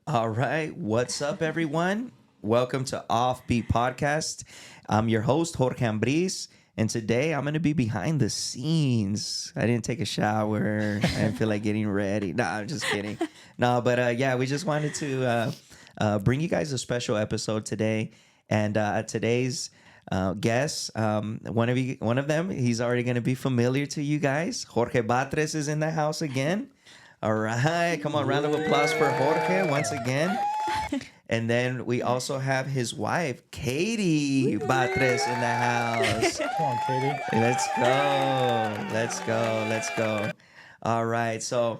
All right. What's up, everyone? Welcome to Offbeat Podcast. I'm your host, Jorge George, and today I'm going to be behind the scenes. I didn't take a shower. I didn't feel like getting ready. No, I'm just kidding. No, but yeah, we just wanted to bring you guys a special episode today. And today's guest, one of them, he's already going to be familiar to you guys. Jorge Batres is in the house again. All right. Come on. Round of applause for Jorge once again. And then we also have his wife, Katie Batres, in the house. Come on, Katie. Let's go. All right. So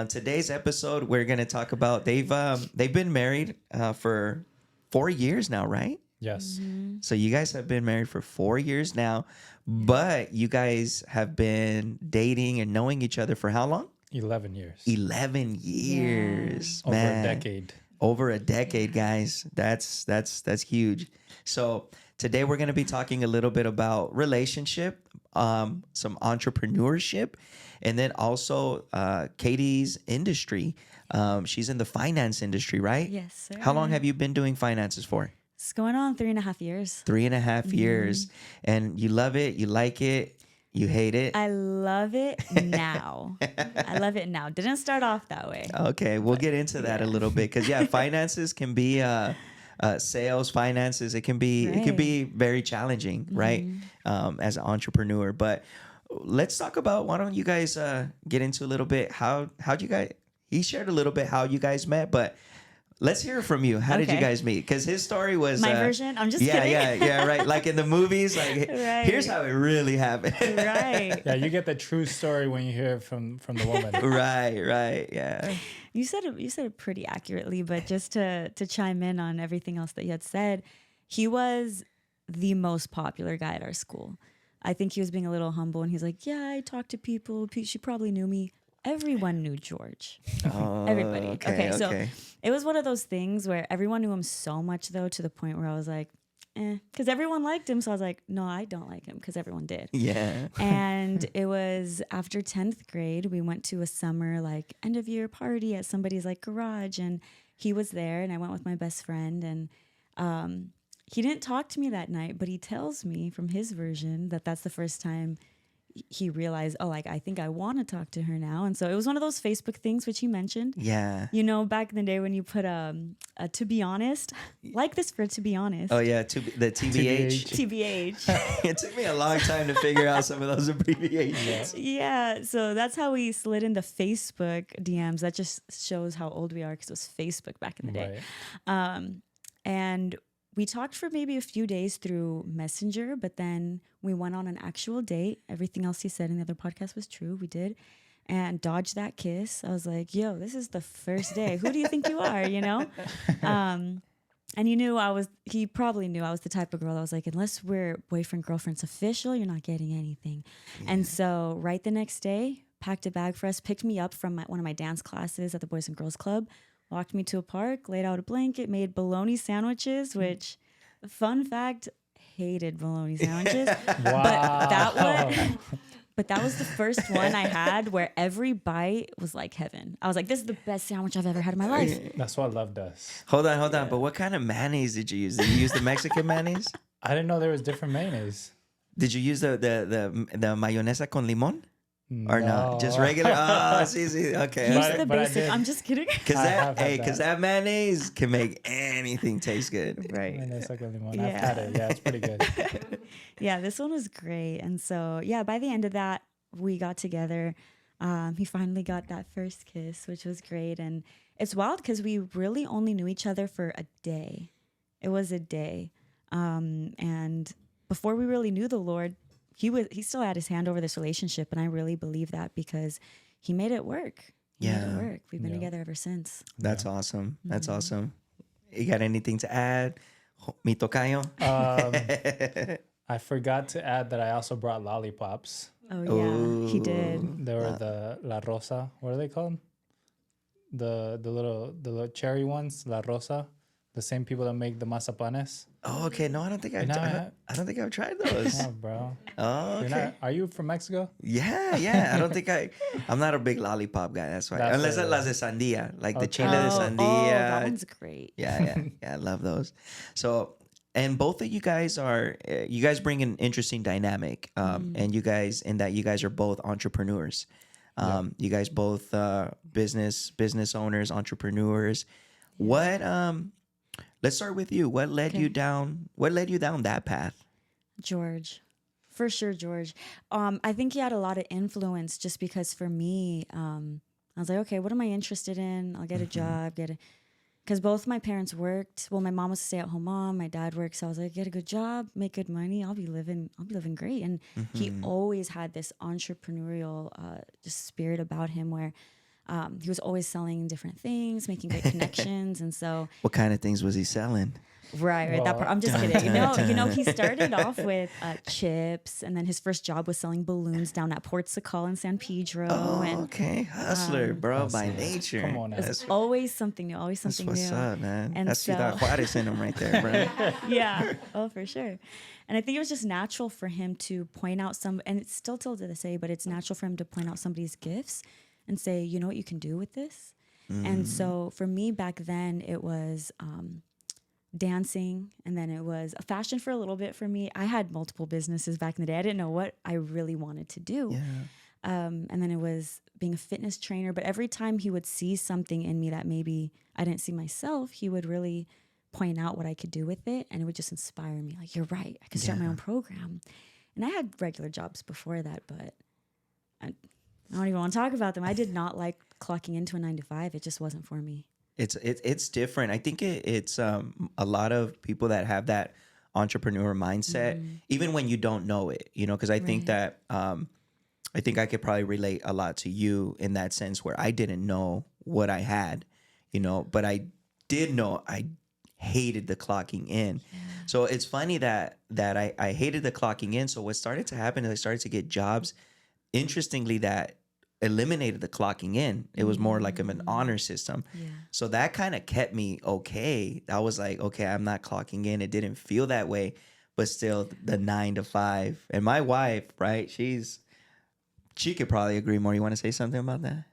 today's episode, we're going to talk about, they've been married for 4 years now, right? Yes. Mm-hmm. So you guys have been married for 4 years now, but you guys have been dating and knowing each other for how long? 11 years. 11 years. Over Man. a decade. Over a decade, guys. That's huge. So today we're going to be talking a little bit about relationship, some entrepreneurship, and then also Katie's industry. She's in the finance industry, right? Yes, sir. How long have you been doing finances for? It's going on 3.5 years. 3.5 years. And you love it, you like it, you hate it. I love it now. Didn't start off that way. Okay, we'll get into that a little bit because finances can be sales, finances. It can be very challenging, right? As an entrepreneur. But let's talk about. Why don't you guys get into a little bit how'd you guys? He shared a little bit how you guys met, but let's hear from you. How did you guys meet? Because his story was my version. I'm just kidding. Yeah, right. Like in the movies, like Right. here's how it really happened. Right. Yeah, you get the true story when you hear it from the woman. Right. Yeah. You said it pretty accurately, but just to chime in on everything else that you had said, he was the most popular guy at our school. I think he was being a little humble, and he's like, "Yeah, I talked to people. She probably knew me." Everyone knew George. Everybody. Okay. So it was one of those things where everyone knew him so much, though, to the point where I was like, because everyone liked him. So I was like, no, I don't like him because everyone did. Yeah. And it was after 10th grade, we went to a summer like end of year party at somebody's like garage, and he was there, and I went with my best friend, and he didn't talk to me that night, but he tells me from his version that that's the first time he realized, I think I want to talk to her now. And so it was one of those Facebook things which you mentioned. Yeah. You know, back in the day when you put a to be honest, like this for to be honest. Oh yeah, the TBH. TBH. It took me a long time to figure out some of those abbreviations. Yeah, so that's how we slid in the Facebook DMs. That just shows how old we are because it was Facebook back in the day. Right. And we talked for maybe a few days through Messenger, but then we went on an actual date. Everything else he said in the other podcast was true. We did. And dodged that kiss. I was like, yo, this is the first day. Who do you think you are, you know? And he probably knew I was the type of girl that was like, unless we're boyfriend, girlfriend's official, you're not getting anything. Yeah. And so right the next day, packed a bag for us, picked me up from one of my dance classes at the Boys and Girls Club, walked me to a park, laid out a blanket, made bologna sandwiches, which, fun fact, hated bologna sandwiches. Wow. But that was the first one I had where every bite was like heaven. I was like, this is the best sandwich I've ever had in my life. That's what love does. Hold on. But what kind of mayonnaise did you use? Did you use the Mexican mayonnaise? I didn't know there was different mayonnaise. Did you use the mayonesa con limon? Or no? Just regular? Oh, see. Okay. Use the basic. I'm just kidding. Because that mayonnaise can make anything taste good. Right. I've had it. Yeah, it's pretty good. Yeah, this one was great. And so, yeah, by the end of that, we got together. He finally got that first kiss, which was great. And it's wild because we really only knew each other for a day. It was a day. And before we really knew the Lord, he still had his hand over this relationship, and I really believe that because he made it work. Made it work. We've been together ever since. That's awesome. That's awesome. You got anything to add, mi tocayo? I forgot to add that I also brought lollipops. Oh yeah, he did. They were the La Rosa. What are they called? The little cherry ones, La Rosa. The same people that make the mazapanes. Oh, okay. No, I don't think I don't think I've tried those. Oh, bro. Oh, okay. Are you from Mexico? Yeah. I don't think I'm not a big lollipop guy. That's why. That's Unless it, it's las de sandia, like the Okay. chile de Oh, sandia. that one's great. Yeah. I love those. So, and both of you guys you guys bring an interesting dynamic. And you guys are both entrepreneurs. You guys both business owners, entrepreneurs. What let's start with you. What led you down that path? George. For sure, George. I think he had a lot of influence just because for me, I was like, okay, what am I interested in? I'll get a job, because both my parents worked. Well, my mom was a stay-at-home mom. My dad worked, so I was like, get a good job, make good money. I'll be living great. And he always had this entrepreneurial just spirit about him, where he was always selling different things, making great connections, and so. What kind of things was he selling? Right. That part. I'm just kidding. He started off with chips, and then his first job was selling balloons down at Portugal in San Pedro. Oh, and okay, hustler, bro, by nature. Come on, it's always something new. Always something new. That's what's up, man. And That's Ciudad Juarez in him right there, bro. Yeah. Oh, for sure. And I think it was just natural for him to point out and it's still till this day, but it's natural for him to point out somebody's gifts and say, you know what you can do with this. And so for me back then, it was dancing, and then it was a fashion for a little bit for me. I had multiple businesses back in the day. I didn't know what I really wanted to do. Yeah. And then it was being a fitness trainer. But every time he would see something in me that maybe I didn't see myself, he would really point out what I could do with it. And it would just inspire me. Like, you're right. I could start my own program. And I had regular jobs before that, but I don't even want to talk about them. I did not like clocking into a 9-to-5. It just wasn't for me. It's different. I think it's a lot of people that have that entrepreneur mindset, even when you don't know it, because I think that I think I could probably relate a lot to you in that sense, where I didn't know what I had, but I did know I hated the clocking in. Yeah. So it's funny that I hated the clocking in. So what started to happen is I started to get jobs, interestingly, that eliminated the clocking in. It was more like an honor system. Yeah. So that kind of kept me okay. I was like, okay, I'm not clocking in. It didn't feel that way, but still the 9-to-5. And my wife, right? She could probably agree more. You want to say something about that?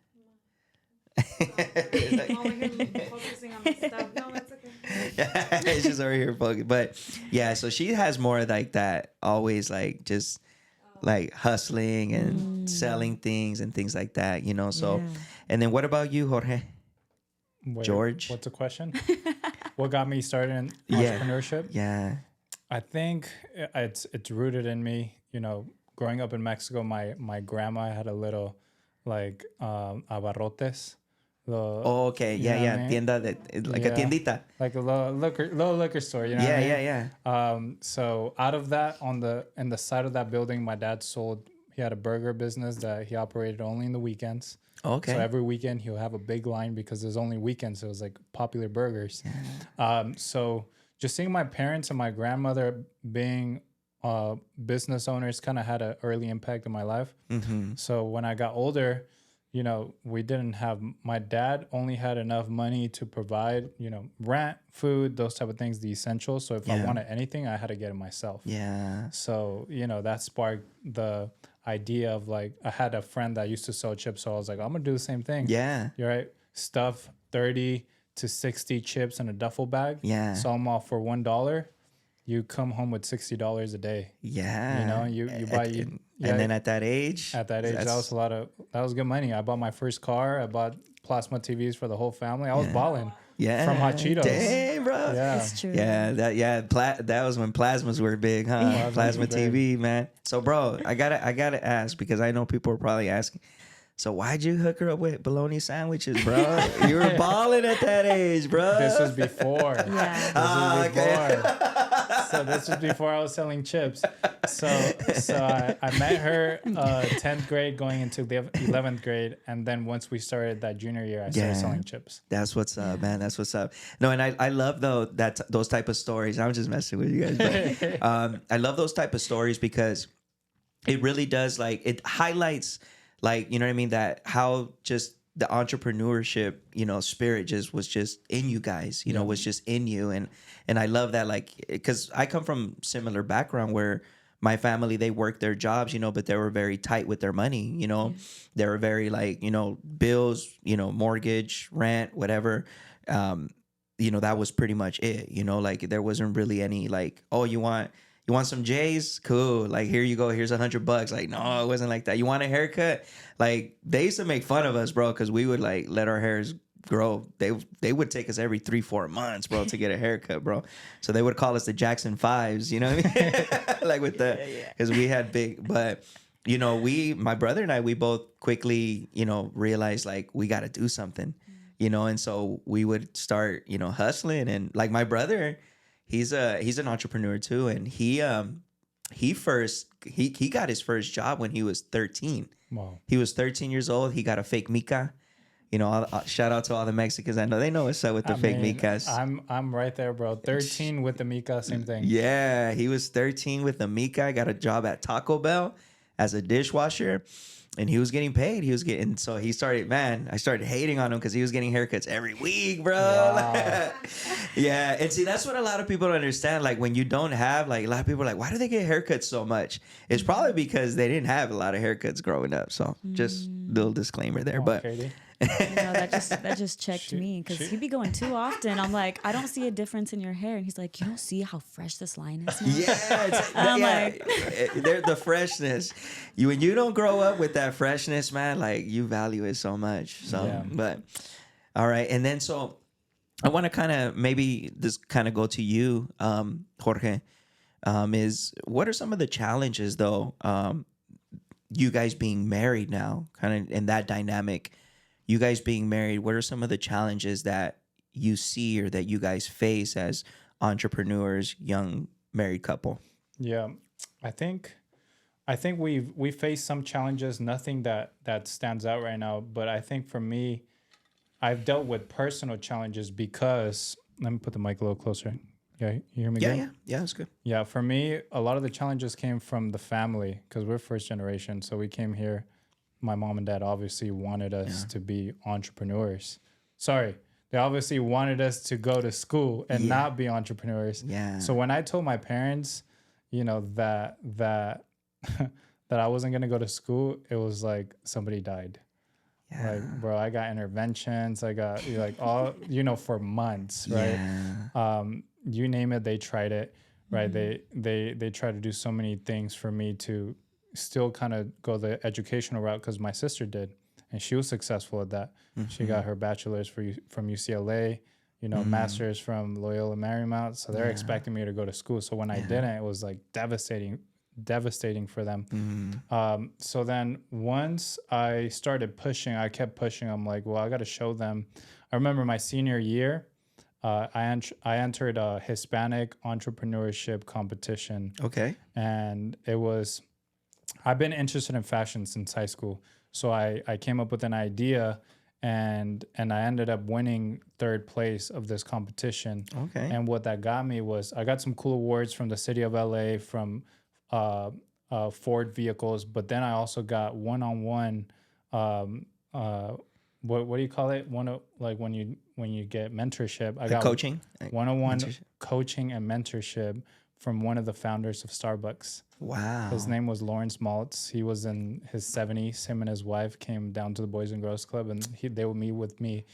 Focusing on this stuff. No, it's okay. She's over here focused. But yeah, so she has more like that, always like just like hustling and selling things and things like that, So, and then what about you, Jorge? George? What's the question? What got me started in entrepreneurship? Yeah. I think it's rooted in me. Growing up in Mexico, my grandma had a little like abarrotes. Okay. Yeah. I mean? Tienda a tiendita. Like a little liquor store, Yeah. So out of that, in the side of that building, my dad he had a burger business that he operated only in the weekends. Okay. So every weekend he'll have a big line because there's only weekends. So it was like popular burgers. Yeah. So just seeing my parents and my grandmother being business owners kind of had an early impact in my life. So when I got older, we didn't have, my dad only had enough money to provide, rent, food, those type of things, the essentials. So if I wanted anything, I had to get it myself. Yeah. So, that sparked the idea of like, I had a friend that used to sell chips. So I was like, I'm going to do the same thing. Yeah. You're right. Stuff 30 to 60 chips in a duffel bag. Yeah. Sell them off for $1. You come home with $60 a day. Yeah. You buy and then at that age, that was good money. I bought my first car. I bought plasma TVs for the whole family. I was balling. Yeah. From Hot Cheetos. Damn, bro. Yeah. That's true. Yeah. That was when plasmas were big, huh? Yeah. Plasma TV, man. So, bro, I gotta ask, because I know people are probably asking. So why'd you hook her up with bologna sandwiches, bro? You were balling at that age, bro. This was before. Yeah. So this was before I was selling chips. So I met her 10th grade going into the 11th grade. And then once we started that junior year, I started selling chips. That's what's up, man. That's what's up. No, and I love those type of stories. I'm just messing with you guys. But I love those type of stories because it really does, like, it highlights, like, you know what I mean? That how just the entrepreneurship, spirit was just in you guys, was just in you. And I love that, like, because I come from similar background where my family, they worked their jobs, but they were very tight with their money, they were very like, bills, mortgage, rent, whatever. That was pretty much it, like there wasn't really any like, oh, you want some J's? Cool. Like, here you go. Here's $100. Like, no, it wasn't like that. You want a haircut? Like, they used to make fun of us, bro, because we would like let our hairs grow. They would take us every 3-4 months, bro, to get a haircut, bro. So they would call us the Jackson Fives, you know what I mean? Like with the, because we had big, but my brother and I, we both quickly, realized like we got to do something, and so we would start, hustling. And like my brother, he's an entrepreneur too, and he got his first job when he was 13. Wow. He was 13 years old. He got a fake mica. Shout out to all the Mexicans. I know they know what's up with the fake micas. I'm right there, bro. 13 with the mica, same thing. Yeah, he was 13 with the mica. Got a job at Taco Bell as a dishwasher. And he was getting paid. So he started, I started hating on him because he was getting haircuts every week, bro. Wow. Yeah. And see, that's what a lot of people don't understand. Like, when you don't have, like, a lot of people are like, why do they get haircuts so much? It's probably because they didn't have a lot of haircuts growing up. So just little disclaimer there. But Katie. That just checked me, because he'd be going too often. I'm like, I don't see a difference in your hair, and he's like, you don't see how fresh this line is now? They're the freshness. When you don't grow up with that freshness, man, like, you value it so much. So, but all right, and then so I want to kind of maybe this kind of go to you, Jorge. Is what are some of the challenges though? You guys being married now, kind of in that dynamic. You guys being married, what are some of the challenges that you see or that you guys face as entrepreneurs, young married couple? Yeah, I think we face some challenges. Nothing that stands out right now, but I think for me, I've dealt with personal challenges because, let me put the mic a little closer. Yeah, you hear me? Yeah, that's good. Yeah, for me, a lot of the challenges came from the family because we're first generation. So we came here. My mom and dad obviously wanted us to be entrepreneurs. They obviously wanted us to go to school and not be entrepreneurs. Yeah. So when I told my parents, that that I wasn't gonna go to school, it was like somebody died. Yeah. Like, bro, I got interventions. I got like all for months, right? Yeah. You name it, they tried it, right? They tried to do so many things for me to still kind of go the educational route, because my sister did, and she was successful at that. She got her bachelor's from UCLA, master's from Loyola Marymount. So they're expecting me to go to school. So when I didn't, it was like devastating for them. So then once I started pushing, I kept pushing. I'm like, well, I got to show them. I remember my senior year, I entered a Hispanic entrepreneurship competition. Okay. And it was, I've been interested in fashion since high school. So I came up with an idea, and I ended up winning third place of this competition. Okay. And what that got me was I got some cool awards from the city of LA, from Ford vehicles, but then I also got one-on-one, what do you call it? Like when you get mentorship. I got coaching, one-on-one coaching and mentorship from one of the founders of Starbucks. Wow. His name was Lawrence Maltz. He was in his 70s. Him and his wife came down to the Boys and Girls Club, and they would meet with me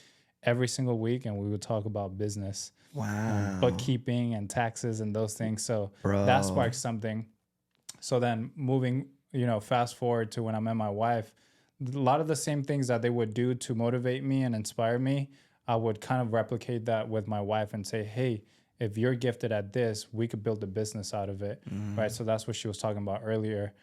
every single week, and we would talk about business. Wow. Bookkeeping and taxes and those things. So that sparked something. So then moving, fast forward to when I met my wife, a lot of the same things that they would do to motivate me and inspire me, I would kind of replicate that with my wife and say, hey, if you're gifted at this, we could build a business out of it, right? So that's what she was talking about earlier.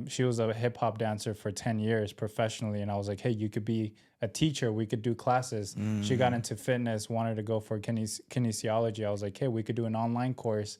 She was a hip hop dancer for 10 years professionally. And I was like, hey, you could be a teacher. We could do classes. She got into fitness, wanted to go for kinesiology. I was like, hey, we could do an online course,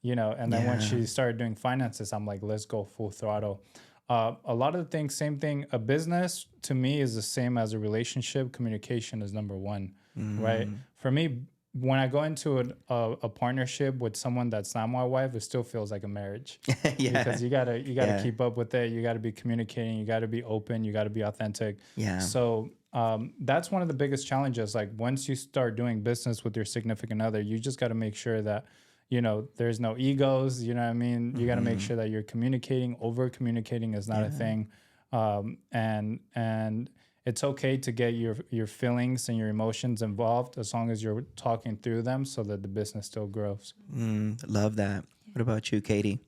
and then when she started doing finances, I'm like, let's go full throttle. A lot of the things, same thing. A business to me is the same as a relationship. Communication is number one, right? For me, when I go into a partnership with someone that's not my wife, it still feels like a marriage. Because you gotta keep up with it. You gotta be communicating. You gotta be open. You gotta be authentic. Yeah. So that's one of the biggest challenges. Like once you start doing business with your significant other, you just got to make sure that, you know, there's no egos, you know what I mean? You got to make sure that you're communicating. Over communicating is not a thing. And it's okay to get your feelings and your emotions involved as long as you're talking through them so that the business still grows. Love that. What about you, Katie?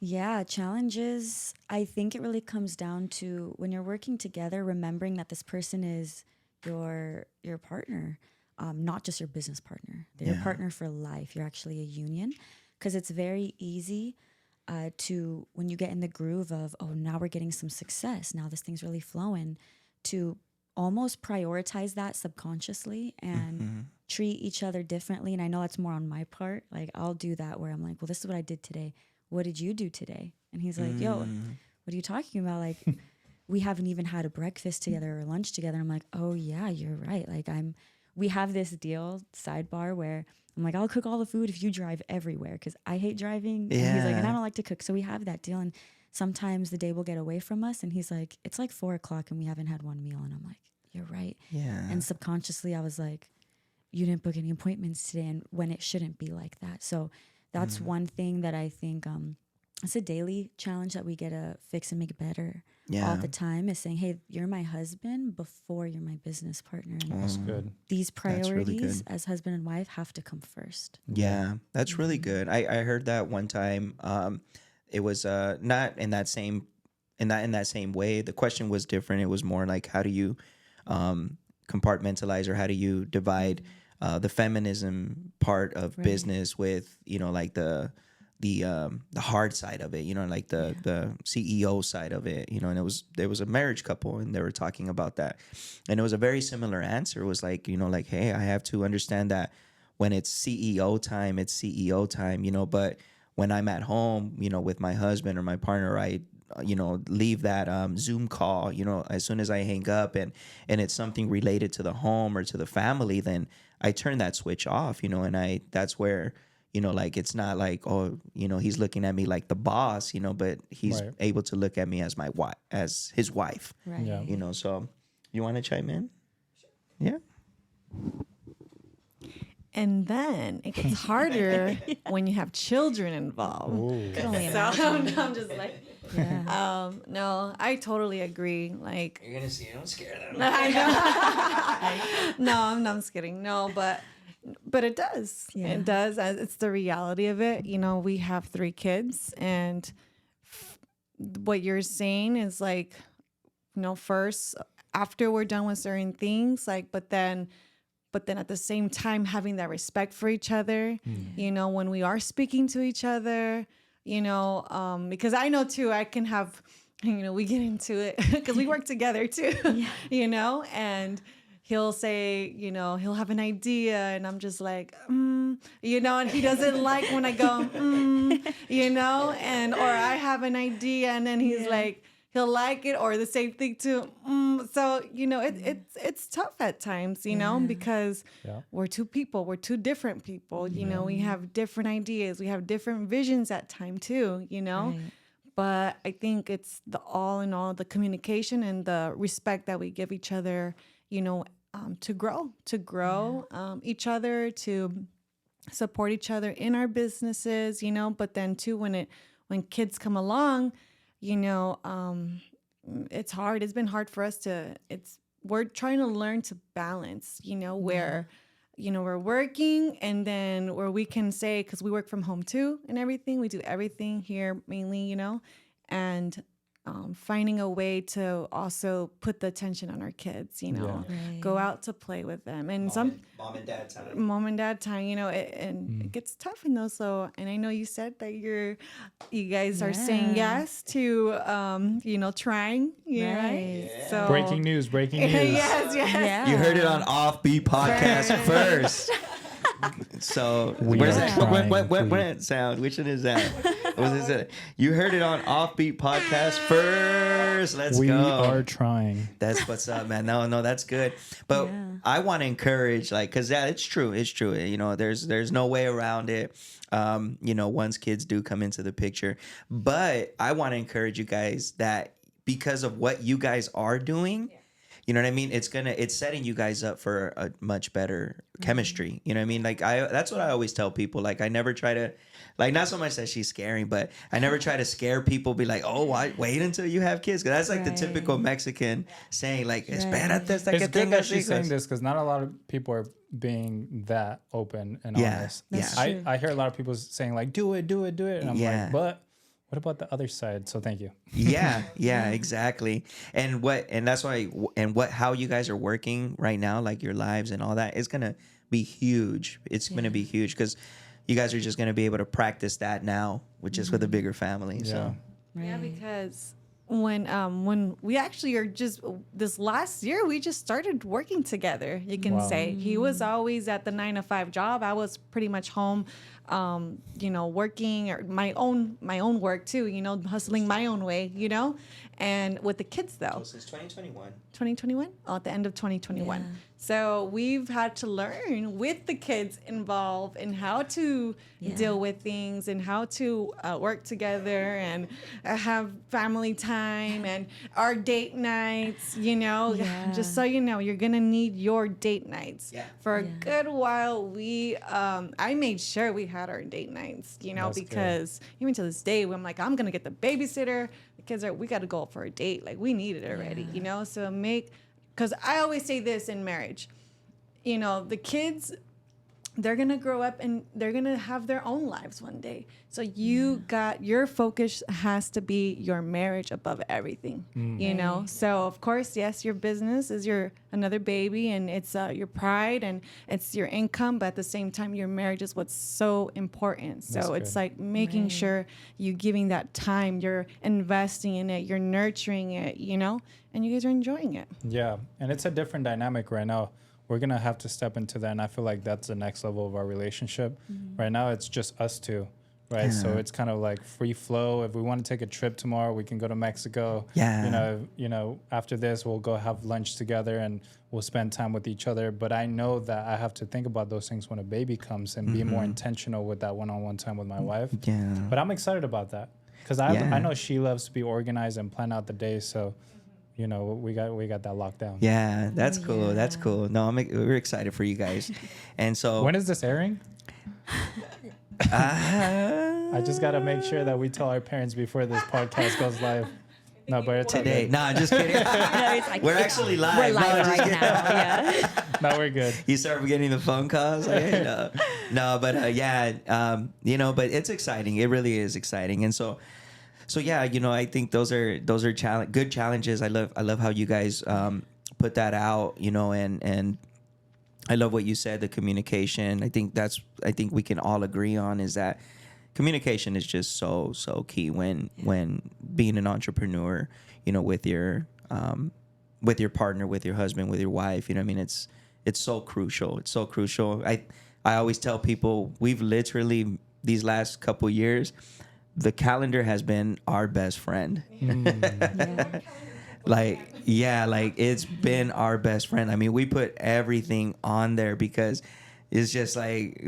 Yeah, challenges. I think it really comes down to when you're working together, remembering that this person is your partner, not just your business partner. They're your partner for life. You're actually a union, because it's very easy to, when you get in the groove of, oh, now we're getting some success, now this thing's really flowing, to almost prioritize that subconsciously and treat each other differently. And I know that's more on my part. Like I'll do that where I'm like, well, this is what I did today. What did you do today? And he's like, yo, what are you talking about? Like, we haven't even had a breakfast together or lunch together. I'm like, oh yeah, you're right. Like we have this deal, sidebar, where I'm like, I'll cook all the food if you drive everywhere, because I hate driving. And he's like, and I don't like to cook. So we have that deal. And sometimes the day will get away from us. And he's like, it's like 4:00 and we haven't had one meal. And I'm like, you're right. Yeah. And subconsciously I was like, you didn't book any appointments today, and when it shouldn't be like that. So that's one thing that I think it's a daily challenge that we get to fix and make better all the time, is saying, hey, you're my husband before you're my business partner. And That's good. these priorities as husband and wife have to come first. Yeah, that's really good. I heard that one time. It was not in that same way. The question was different. It was more like, how do you compartmentalize, or how do you divide the feminism part of business with, you know, like the hard side of it, you know, like the CEO side of it, you know. And there was a marriage couple, and they were talking about that, and it was a very similar answer. It was like, you know, like, hey, I have to understand that when it's CEO time, it's CEO time, you know. But when I'm at home, you know, with my husband or my partner, I you know, leave that Zoom call, you know, as soon as I hang up, and it's something related to the home or to the family, then I turn that switch off, you know. And that's where, you know, like, it's not like, oh, you know, he's looking at me like the boss, you know, but he's able to look at me as my wife, as his wife, Right. Yeah. you know. So you want to chime in? Yeah. And then it gets harder when you have children involved. Could only So imagine. I'm just like, Yeah. no, I totally agree. Like, You're gonna see. I'm scared of I know. No, I'm just kidding. No, but it does. Yeah. It does. It's the reality of it. You know, we have 3 kids, and what you're saying is like, you know, first, after we're done with certain things, like, but then at the same time, having that respect for each other, you know, when we are speaking to each other, you know, because I know too, I can have, you know, we get into it because we work together too, you know, and he'll say, you know, he'll have an idea, and I'm just like, you know, and he doesn't like when I go, you know, and, or I have an idea, and then he's like, he'll like it, or the same thing too. So, you know, it's tough at times, you know, because we're 2 people, we're 2 different people, you know, we have different ideas, we have different visions at time too, you know. Right. But I think it's the all in all, the communication and the respect that we give each other, you know, to grow each other, to support each other in our businesses, you know. But then too, when kids come along, you know, it's hard. It's been hard for us we're trying to learn to balance, you know, where, you know, we're working, and then where we can say, because we work from home too and everything, we do everything here mainly, you know, and finding a way to also put the attention on our kids, you know, go out to play with them, and mom and dad time, you know, it gets tough in those. So, and I know you said that you guys are saying yes to, you know, trying, right? Yeah. So Breaking news. yes. Yeah. You heard it on Offbeat Podcast first. So where's that? What sound? Which one is that? What is it? You heard it on Offbeat Podcast first. Let's go. We are trying. That's what's up, man. No, that's good. But I want to encourage, like, because it's true. It's true. You know, there's no way around it. You know, once kids do come into the picture. But I want to encourage you guys that because of what you guys are doing, you know what I mean? It's setting you guys up for a much better chemistry. You know what I mean? Like that's what I always tell people. Like I never try to, like not so much that she's scaring, but I never try to scare people. Be like, oh, wait until you have kids, because that's like the typical Mexican saying, like, espérate hasta que It's good that tengas she's saying hijos. this because not a lot of people are being that open and Yeah, honest. that's true. I hear a lot of people saying like, do it, and I'm Yeah. like, but what about the other side? So thank you. Yeah, exactly. And that's why, how you guys are working right now, like your lives and all that, is gonna be huge. It's gonna be huge because you guys are just gonna be able to practice that now, which is with a bigger family. So Yeah, because when we actually are just this last year, we just started working together. You can say he was always at the 9 to 5 job. I was pretty much home, working or my own work too. Hustling my own way. And with the kids though. since 2021. 2021? Oh, at the end of 2021. Yeah. So we've had to learn with the kids involved in how to deal with things and how to work together and have family time and our date nights, Just so you know, you're going to need your date nights. Yeah. For a good while, I made sure we had our date nights, That's because even to this day, I'm like, I'm going to get the babysitter. The kids we got to go for a date. Like, we need it already, So because I always say this in marriage, the kids, they're going to grow up and they're going to have their own lives one day. So your focus has to be your marriage above everything, So of course, yes, your business is another baby and it's your pride and it's your income. But at the same time, your marriage is what's so important. So it's like making sure you're giving that time, you're investing in it, you're nurturing it, and you guys are enjoying it. Yeah, and it's a different dynamic right now. We're going to have to step into that, and I feel like that's the next level of our relationship. Right now, it's just us two, right? Yeah. So it's kind of like free flow. If we want to take a trip tomorrow, we can go to Mexico. Yeah. After this, we'll go have lunch together, and we'll spend time with each other. But I know that I have to think about those things when a baby comes and be more intentional with that one-on-one time with my wife. Yeah. But I'm excited about that because I know she loves to be organized and plan out the day, so... we got that locked down. Yeah, that's cool. That's cool. No, we're excited for you guys. And so When is this airing? I just got to make sure that we tell our parents before this podcast goes live. No, but it's today. okay. No, I'm just kidding. We're actually live. We're live No, just right kidding. now. Yeah. No, we're good. You start getting the phone calls. Like, hey, no, but but it's exciting. It really is exciting. And so yeah, I think those are good challenges. I love how you guys put that out, and I love what you said, the communication. I think we can all agree on is that communication is just so key when being an entrepreneur, with your partner, with your husband, with your wife. It's so crucial. It's so crucial. I always tell people we've literally these last couple years, the calendar has been our best friend. It's been our best friend. I mean, we put everything on there because it's just like,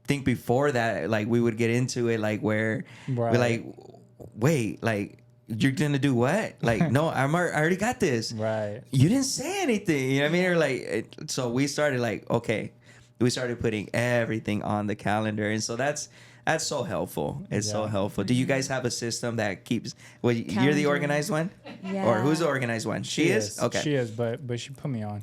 think before that, like we would get into it, like where we're like, wait, like you're gonna do what? Like, no, I already got this. Right. You didn't say anything. You know what I mean? Or like, so we started like, okay, we started putting everything on the calendar, and so that's so helpful. It's so helpful. Do you guys have a system that keeps? Well, you're the Calendar. organized one, or who's the organized one? She is. Okay. She is, but she put me on.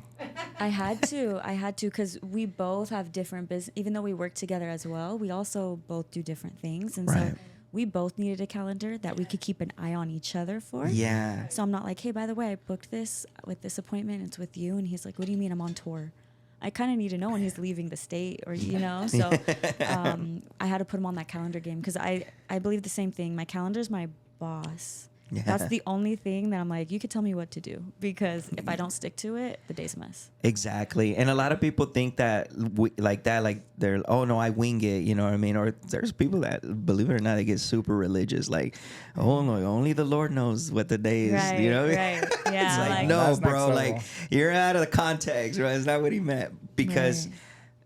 I had to because we both have different business. Even though we work together as well, we also both do different things, and Right. so we both needed a calendar that we could keep an eye on each other for. Yeah. So I'm not like, hey, by the way, I booked this with this appointment. It's with you, and he's like, what do you mean I'm on tour? I kind of need to know when he's leaving the state, or so I had to put him on that calendar game because I believe the same thing. My calendar is my boss. Yeah. That's the only thing that I'm like, you could tell me what to do, because if I don't stick to it, the day's a mess. Exactly. And a lot of people think that like they're, oh no, I wing it, you know what I mean? Or there's people that, believe it or not, they get super religious, like, oh no, only the Lord knows what the day is, Right, you know what I mean? right. Yeah, It's like, like- no, That's next bro, level. like you're out of the context, right? It's not what he meant, because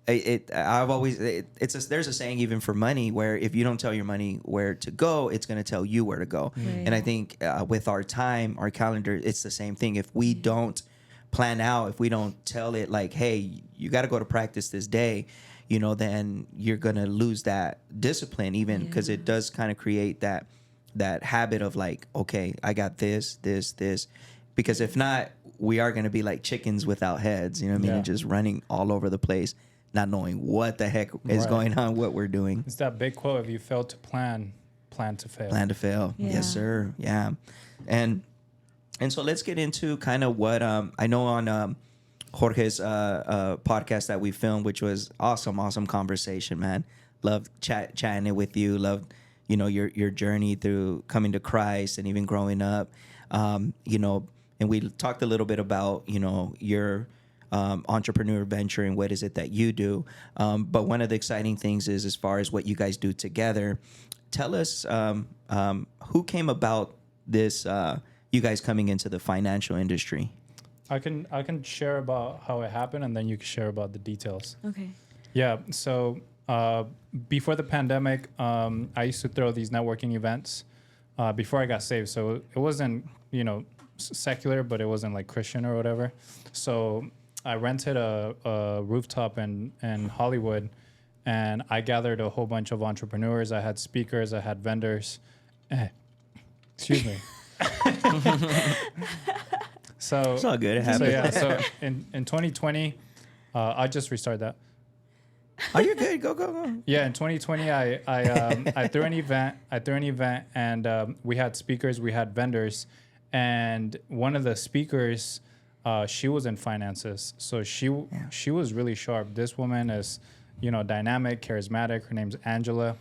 there's a saying even for money where if you don't tell your money where to go, it's going to tell you where to go. Right. And I think with our time, our calendar, it's the same thing. If we don't plan out, if we don't tell it like, hey, you got to go to practice this day, you know, then you're going to lose that discipline, even because it does kind of create that habit of like, okay, I got this, because if not, we are going to be like chickens without heads, you know what I mean? Yeah. And just running all over the place, not knowing what the heck is Right. going on, what we're doing. It's that big quote: "If you fail to plan to fail." Plan to fail. Yeah. Yes, sir. Yeah. And so let's get into kind of what I know on Jorge's podcast that we filmed, which was awesome conversation, man. Loved chatting it with you. Loved, you know, your journey through coming to Christ and even growing up. You know, and we talked a little bit about, you know, your entrepreneur venture and what is it that you do. But one of the exciting things is as far as what you guys do together. Tell us who came about this, you guys coming into the financial industry. I can share about how it happened, and then you can share about the details. Okay. Yeah. So before the pandemic, I used to throw these networking events before I got saved. So it wasn't, you know, secular, but it wasn't like Christian or whatever. So I rented a rooftop in Hollywood, and I gathered a whole bunch of entrepreneurs. I had speakers, I had vendors. Excuse me. So It's all good. It so happens. yeah, so in 2020, I just restart that. Oh, you're good. Go. Yeah, in 2020, I threw an event, and we had speakers, we had vendors, and one of the speakers, she was in finances, so she was really sharp. This woman is, you know, dynamic, charismatic. Her name's Angela,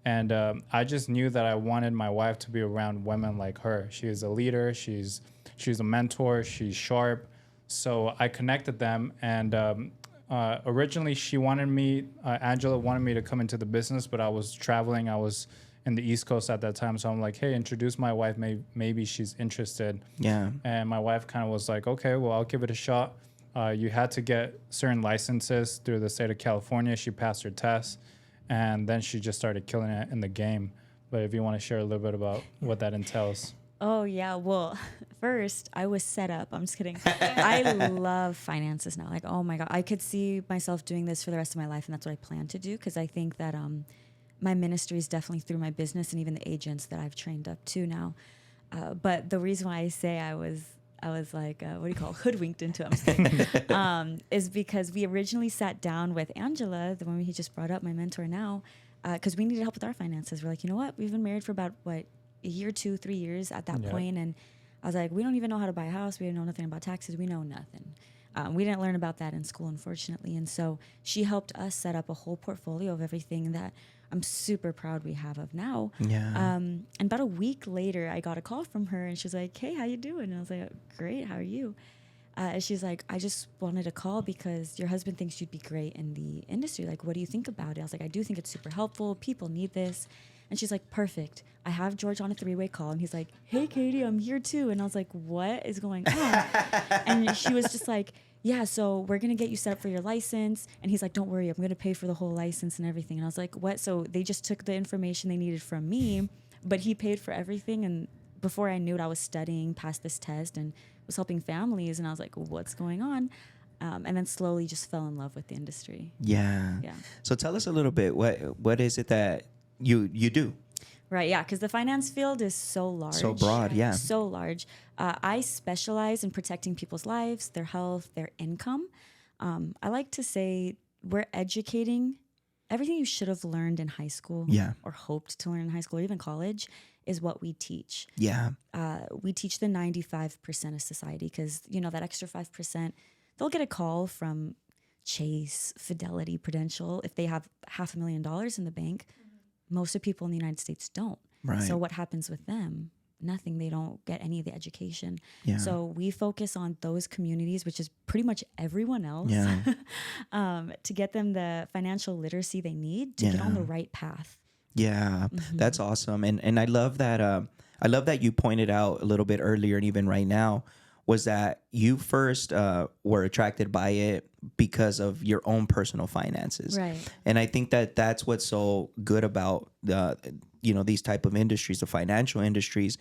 and I just knew that I wanted my wife to be around women like her. She is a leader. She's a mentor. She's sharp. So I connected them, and originally Angela wanted me to come into the business, but I was traveling. I was in the East Coast at that time. So I'm like, hey, introduce my wife. Maybe she's interested. Yeah. And my wife kind of was like, okay, well, I'll give it a shot. You had to get certain licenses through the state of California. She passed her test, and then she just started killing it in the game. But if you want to share a little bit about what that entails. Oh, yeah. Well, first, I was set up. I'm just kidding. I love finances now. Like, oh my God, I could see myself doing this for the rest of my life. And that's what I plan to do. Because I think that my ministry is definitely through my business and even the agents that I've trained up to now. But the reason why I say I was like, what do you call it? Hoodwinked into it, I'm just kidding, is because we originally sat down with Angela, the one he just brought up, my mentor now, because we needed help with our finances. We're like, you know what? We've been married for about, a year, 2, 3 years at that point. And I was like, we don't even know how to buy a house. We don't know nothing about taxes. We know nothing. We didn't learn about that in school, unfortunately. And so she helped us set up a whole portfolio of everything that I'm super proud we have of now. Yeah. And about a week later, I got a call from her, and she's like, hey, how you doing? And I was like, great. How are you? And she's like, I just wanted to call because your husband thinks you'd be great in the industry. Like, what do you think about it? I was like, I do think it's super helpful. People need this. And she's like, perfect. I have George on a 3-way call. And he's like, hey, Katie, I'm here too. And I was like, what is going on? And she was just like, yeah, so we're going to get you set up for your license. And he's like, don't worry, I'm going to pay for the whole license and everything. And I was like, what? So they just took the information they needed from me, but he paid for everything. And before I knew it, I was studying, passed this test, and was helping families. And I was like, what's going on? And then slowly just fell in love with the industry. Yeah. Yeah. So tell us a little bit. What is it that you do? Right, yeah, because the finance field is so large. So broad, yeah. So large. I specialize in protecting people's lives, their health, their income. I like to say we're educating everything you should have learned in high school, Yeah. or hoped to learn in high school or even college is what we teach. Yeah. We teach the 95% of society because, you know, that extra 5%, they'll get a call from Chase, Fidelity, Prudential if they have $500,000 in the bank. Most of people in the United States don't. Right. So what happens with them? Nothing. They don't get any of the education. Yeah. So we focus on those communities, which is pretty much everyone else, Yeah. to get them the financial literacy they need to get on the right path. Yeah, that's awesome, and I love that. I love that you pointed out a little bit earlier, and even right now, was that you first were attracted by it because of your own personal finances, Right. And I think that that's what's so good about these type of industries, the financial industries,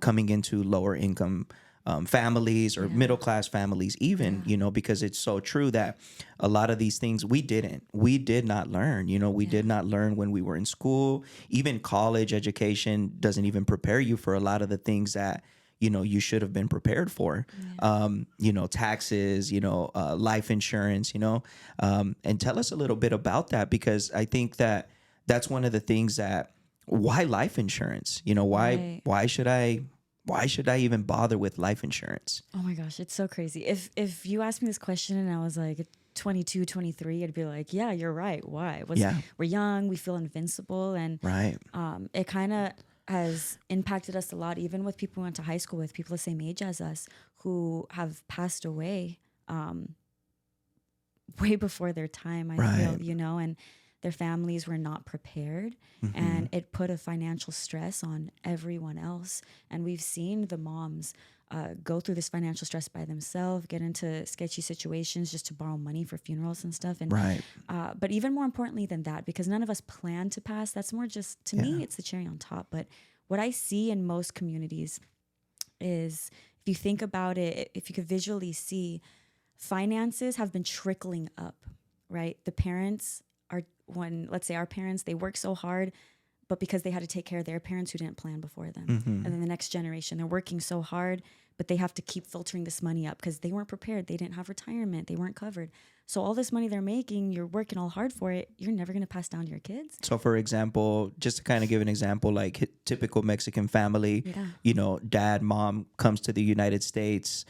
coming into lower income families or middle class families, even, you know, because it's so true that a lot of these things we did not learn. You know, we did not learn when we were in school. Even college education doesn't even prepare you for a lot of the things that, you know, you should have been prepared for. You know, taxes, you know, life insurance, you know, and tell us a little bit about that, because I think that that's one of the things that, why life insurance? You know, why should I even bother with life insurance? Oh my gosh, it's so crazy. If you asked me this question and I was like 22, 23, I'd be like, yeah, you're right. Why? We're young, we feel invincible, and it kind of has impacted us a lot, even with people we went to high school with, people the same age as us who have passed away way before their time, I feel, you know, and their families were not prepared, and it put a financial stress on everyone else. And we've seen the moms go through this financial stress by themselves, get into sketchy situations just to borrow money for funerals and stuff. And but even more importantly than that, because none of us plan to pass, that's more just, to me, it's the cherry on top. But what I see in most communities is, if you think about it, if you could visually see, finances have been trickling up, right? The parents are, when, let's say our parents, they work so hard, but because they had to take care of their parents who didn't plan before them. And then the next generation, they're working so hard, but they have to keep filtering this money up because they weren't prepared. They didn't have retirement. They weren't covered. So all this money they're making, you're working all hard for it, you're never going to pass down to your kids. So for example, just to kind of give an example, like typical Mexican family, you know, dad, mom comes to the United States,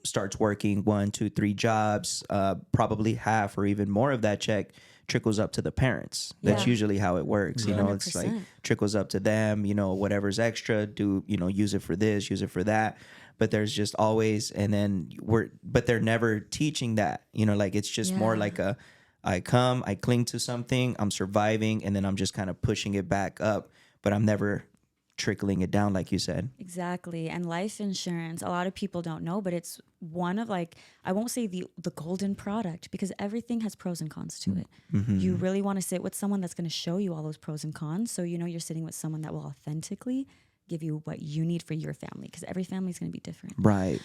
starts working 1, 2, 3 jobs, probably half or even more of that check trickles up to the parents. That's usually how it works. You know, 100%. It's like trickles up to them, you know, whatever's extra, use it for this, use it for that. But there's just always, and then but they're never teaching that, you know, like it's just more like I cling to something, I'm surviving, and then I'm just kind of pushing it back up, but I'm never trickling it down, like you said. Exactly. And life insurance, a lot of people don't know, but it's one of, like, I won't say the golden product, because everything has pros and cons to it. You really want to sit with someone that's going to show you all those pros and cons, so you know you're sitting with someone that will authentically give you what you need for your family, because every family is going to be different. Right.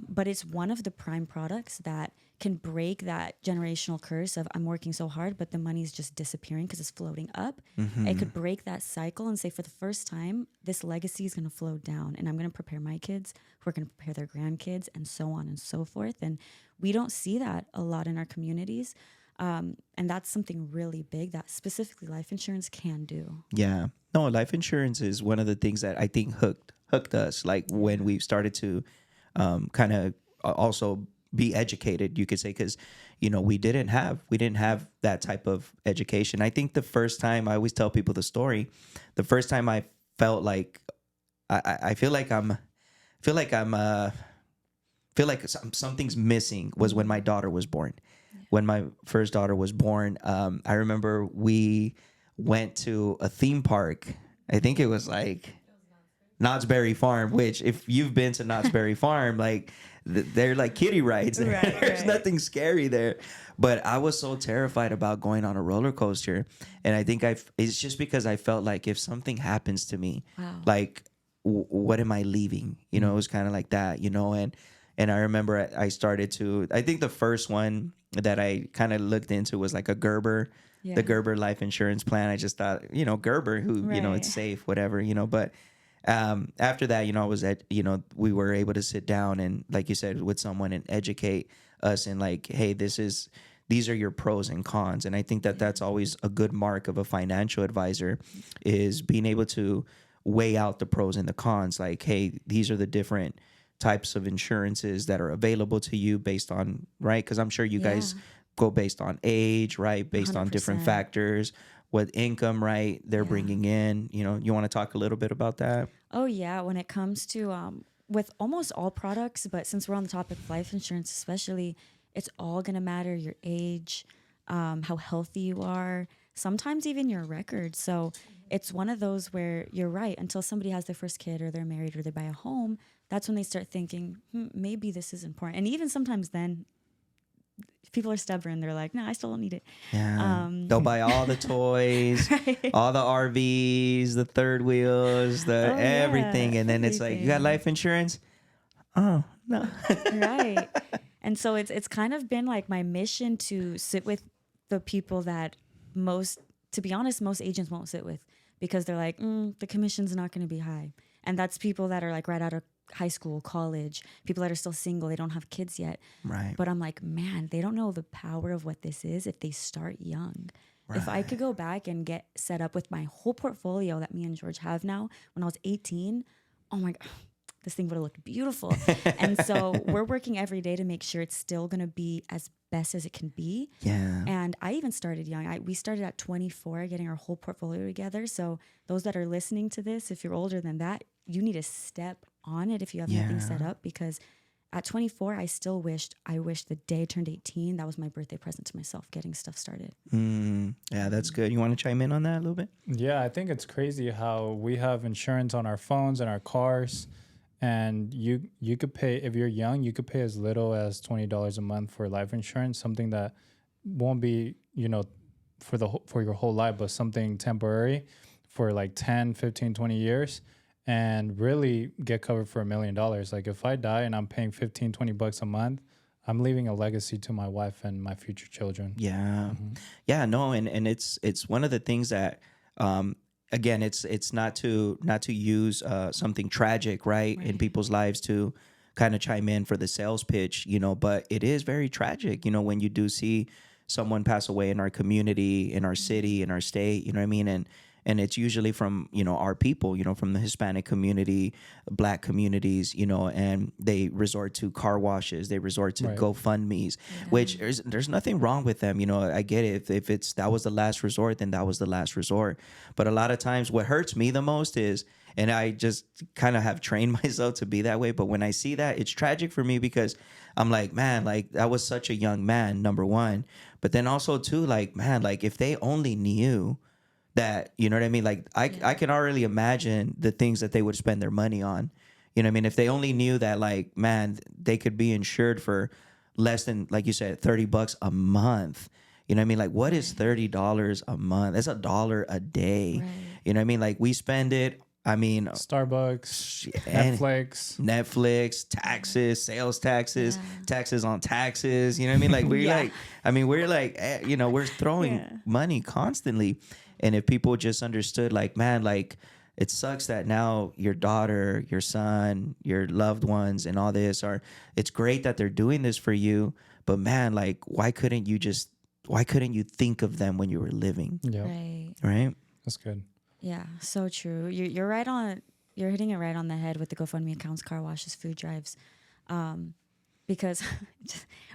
But it's one of the prime products that can break that generational curse of, I'm working so hard, but the money's just disappearing because it's floating up. It could break that cycle and say, for the first time, this legacy is going to flow down, and I'm going to prepare my kids who are going to prepare their grandkids, and so on and so forth. And we don't see that a lot in our communities. And that's something really big that specifically life insurance can do. Yeah. No, life insurance is one of the things that I think hooked us, like when we started to kind of also be educated, you could say, because, you know, we didn't have that type of education. I think the first time, I always tell people the story, the first time I felt like I feel like something's missing was when my daughter was born. When my first daughter was born, I remember we went to a theme park. I think it was like Knott's Berry Farm, which, if you've been to Knott's Berry Farm, like they're like kiddie rides. There's nothing scary there. But I was so terrified about going on a roller coaster. And I think it's just because I felt like if something happens to me, like what am I leaving? You know, it was kind of like that, you know. And I remember I started to, I think the first one that I kind of looked into was like a Gerber. The Gerber life insurance plan. I just thought, you know, Gerber, who, you know, it's safe, whatever, you know. But after that, you know, we were able to sit down and, like you said, with someone and educate us and like, hey, these are your pros and cons. And I think that that's always a good mark of a financial advisor, is being able to weigh out the pros and the cons. Like, hey, these are the different types of insurances that are available to you based on, right? Because I'm sure you guys go based on age, right? Based 100%. On different factors, what income, right, they're bringing in. You know, you want to talk a little bit about that? Oh, yeah. When it comes to, with almost all products, but since we're on the topic of life insurance especially, it's all going to matter: your age, how healthy you are, sometimes even your record. So it's one of those where you're right, until somebody has their first kid or they're married or they buy a home, that's when they start thinking, maybe this is important. And even sometimes then, people are stubborn. They're like, no, I still don't need it. Yeah. They'll buy all the toys, all the RVs, the third wheels, everything. And then it's like, you got life insurance? Oh, no. Right. And so it's kind of been like my mission to sit with the people that to be honest, most agents won't sit with, because they're like, the commission's not going to be high. And that's people that are like right out of high school, college, people that are still single, they don't have kids yet. Right. But I'm like, man, they don't know the power of what this is if they start young. If I could go back and get set up with my whole portfolio that me and George have now when I was 18, oh my God, this thing would have looked beautiful. And so we're working every day to make sure it's still going to be as best as it can be. Yeah. And I even started young. We started at 24 getting our whole portfolio together. So those that are listening to this, if you're older than that, you need to step on it if you have nothing set up, because at 24, I wished the day I turned 18, that was my birthday present to myself, getting stuff started. Yeah, that's good. You want to chime in on that a little bit? Yeah, I think it's crazy how we have insurance on our phones and our cars, and you could pay, if you're young, you could pay as little as $20 a month for life insurance, something that won't be, for your whole life, but something temporary for like 10, 15, 20 years, and really get covered for $1 million. Like if I die and I'm paying 15, 20 bucks a month, I'm leaving a legacy to my wife and my future children. Yeah. Yeah, no, and it's one of the things that again, it's not to use something tragic, right, in people's lives to kind of chime in for the sales pitch, but it is very tragic, when you do see someone pass away in our community, in our city, in our state, you know what I mean? And it's usually from, our people, from the Hispanic community, Black communities, and they resort to car washes. They resort to GoFundMes, which there's nothing wrong with them. I get it. If that was the last resort, then that was the last resort. But a lot of times what hurts me the most is, and I just kind of have trained myself to be that way, but when I see that, it's tragic for me, because I'm like, man, like that was such a young man, number one. But then also too, like, man, like if they only knew that, you know what I mean? Like I can already imagine the things that they would spend their money on. You know what I mean? If they only knew that, like, man, they could be insured for less than, like you said, $30 a month. You know what I mean? Like, what is $30 a month? That's $1 a day. Right. You know what I mean? Like, we spend it. I mean, Starbucks, and Netflix, taxes, sales taxes, taxes on taxes. You know what I mean? Like we're like, we're throwing money constantly. And if people just understood, like, man, like it sucks that now your daughter, your son, your loved ones, and all this it's great that they're doing this for you, but man, like, why couldn't you think of them when you were living? Yeah, right. That's good. Yeah, so true. You're right on. You're hitting it right on the head with the GoFundMe accounts, car washes, food drives, because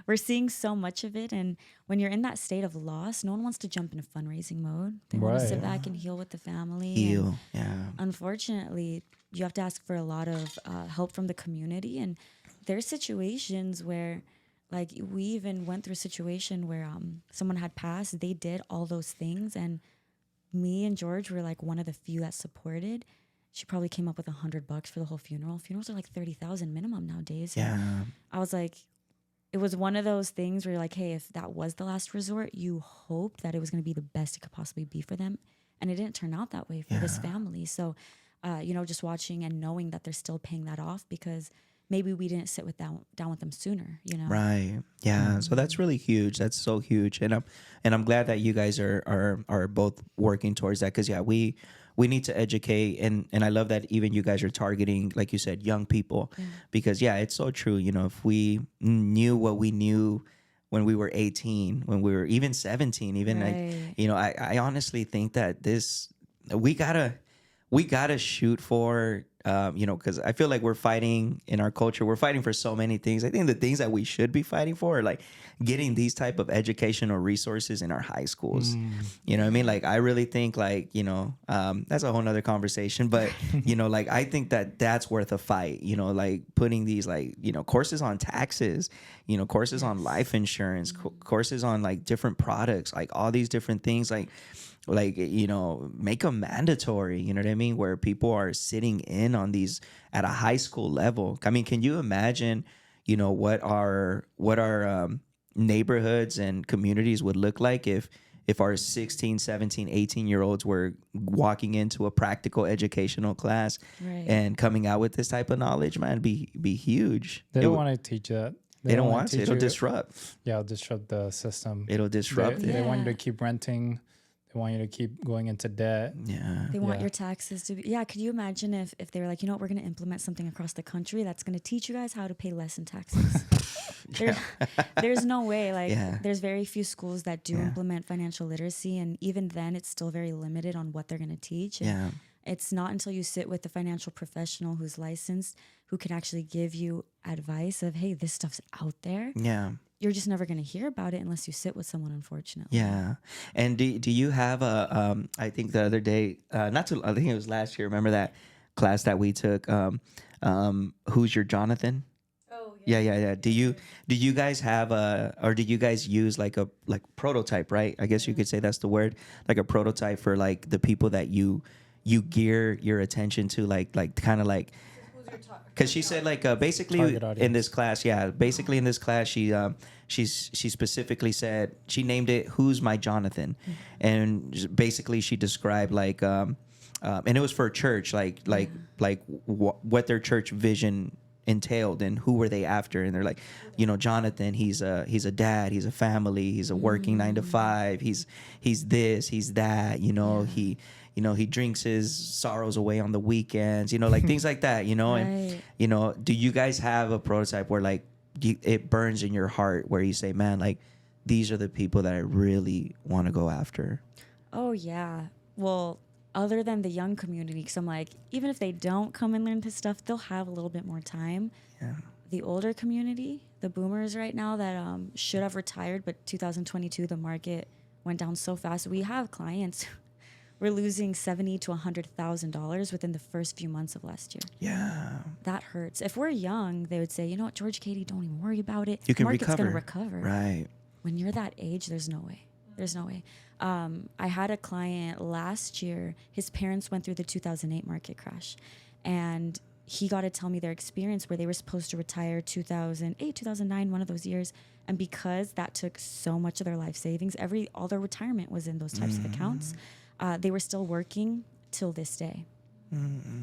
we're seeing so much of it. And when you're in that state of loss, no one wants to jump into fundraising mode. They want to sit back and heal with the family. Unfortunately, you have to ask for a lot of help from the community. And there's situations where, like, we even went through a situation where someone had passed. They did all those things, and me and George were like one of the few that supported. She probably came up with $100 for the whole funeral. Funerals are like 30,000 minimum nowadays. Yeah. And I was like, it was one of those things where you're like, hey, if that was the last resort, you hoped that it was going to be the best it could possibly be for them. And it didn't turn out that way for this family. So, just watching and knowing that they're still paying that off because maybe we didn't sit down with them sooner, Right. Yeah. So that's really huge. That's so huge. And I'm glad that you guys are both working towards that, because we need to educate, and I love that even you guys are targeting, like you said, young people, because it's so true. If we knew what we knew when we were 18, when we were even 17, even I honestly think that we gotta shoot for, because I feel like we're fighting in our culture. We're fighting for so many things. I think the things that we should be fighting for are like getting these type of educational resources in our high schools. You know what I mean? Like, I really think that's a whole nother conversation, but like, I think that's worth a fight, like putting these courses on taxes, courses on life insurance, courses on like different products, like all these different things, like make them mandatory, you know what I mean? Where people are sitting in on these at a high school level. I mean, can you imagine, what our neighborhoods and communities would look like if if our 16, 17, 18-year-olds were walking into a practical educational class Right. and coming out with this type of knowledge, man, it'd be huge. They It don't would- want to teach that. They don't wanna want to. teach It'll you- disrupt. Yeah, it'll disrupt the system. It'll disrupt They it. want you to Yeah. keep renting. They want you to keep going into debt. Yeah. They want Yeah. your taxes to be. Yeah, could you imagine if they were like, you know what, we're going to implement something across the country that's going to teach you guys how to pay less in taxes? There's no way. Like, Yeah. there's very few schools that do Yeah. implement financial literacy. And even then, it's still very limited on what they're going to teach. And Yeah. it's not until you sit with a financial professional who's licensed, who can actually give you advice of, hey, this stuff's out there. Yeah. You're just never going to hear about it unless you sit with someone, unfortunately. Yeah. And do you have a I think the other day, I think it was last year, remember that class that we took, Who's Your Jonathan? Oh, Yeah. Do you guys have or do you guys use like prototype, right? I guess you could say that's the word, like a prototype for like the people that you gear your attention to, like kind of like, because she said like basically Target in audience. this class, basically in this class she specifically said, she named it "Who's My Jonathan," and basically she described like and it was for a church, what their church vision entailed and who were they after. And they're like, Jonathan, he's a dad, he's a family, he's a working 9 to 5, he's this, he's that, he drinks his sorrows away on the weekends, like things like that, Right. and do you guys have a prototype where like it burns in your heart where you say, man, like these are the people that I really want to go after? Oh, yeah. Well, other than the young community, because I'm like, even if they don't come and learn this stuff, they'll have a little bit more time. Yeah. The older community, the boomers right now that should have retired, but 2022, the market went down so fast. We have clients we're losing $70,000 to $100,000 within the first few months of last year. Yeah. That hurts. If we're young, they would say, you know what, George, Katie, don't even worry about it. You can Market's recover. going to recover. Right. When you're that age, there's no way. There's no way. I had a client last year. His parents went through the 2008 market crash, and he got to tell me their experience where they were supposed to retire 2008, 2009, one of those years. And because that took so much of their life savings, all their retirement was in those types of accounts. They were still working till this day,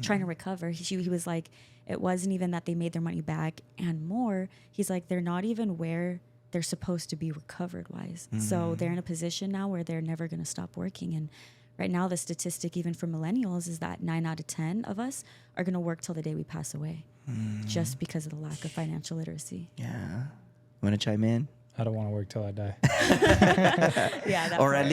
trying to recover. He was like, it wasn't even that they made their money back and more. He's like, they're not even where they're supposed to be recovered wise. So they're in a position now where they're never going to stop working. And right now, the statistic, even for millennials, is that 9 out of 10 of us are going to work till the day we pass away, just because of the lack of financial literacy. Yeah. Want to chime in? I don't want to work till I die. Yeah, that Or part. at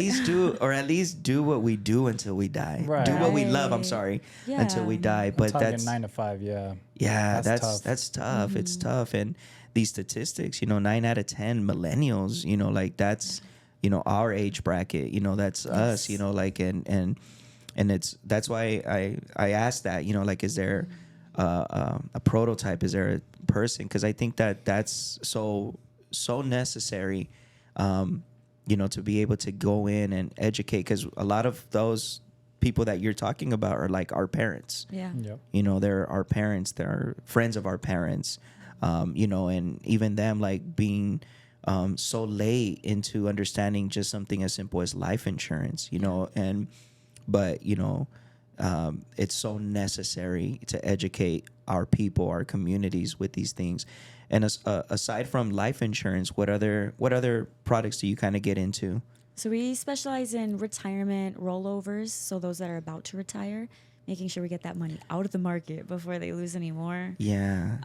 least do what we do until we die. Right. Do what we love. I'm Right. sorry. Yeah. Until we die. But Talking that's 9 to 5, yeah. yeah. That's That's tough. that's tough. It's tough. And these statistics, 9 out of 10 millennials. Like that's our age bracket. That's us. Yes. Like and that's why I asked that. Like, is there a prototype? Is there a person? Because I think that's so necessary, to be able to go in and educate, because a lot of those people that you're talking about are like our parents. Yeah. Yep. They're our parents, they're friends of our parents, and even them like being so late into understanding just something as simple as life insurance, but it's so necessary to educate our people, our communities with these things. And aside from life insurance, what other products do you kind of get into? So we specialize in retirement rollovers. So those that are about to retire, making sure we get that money out of the market before they lose any more. Yeah.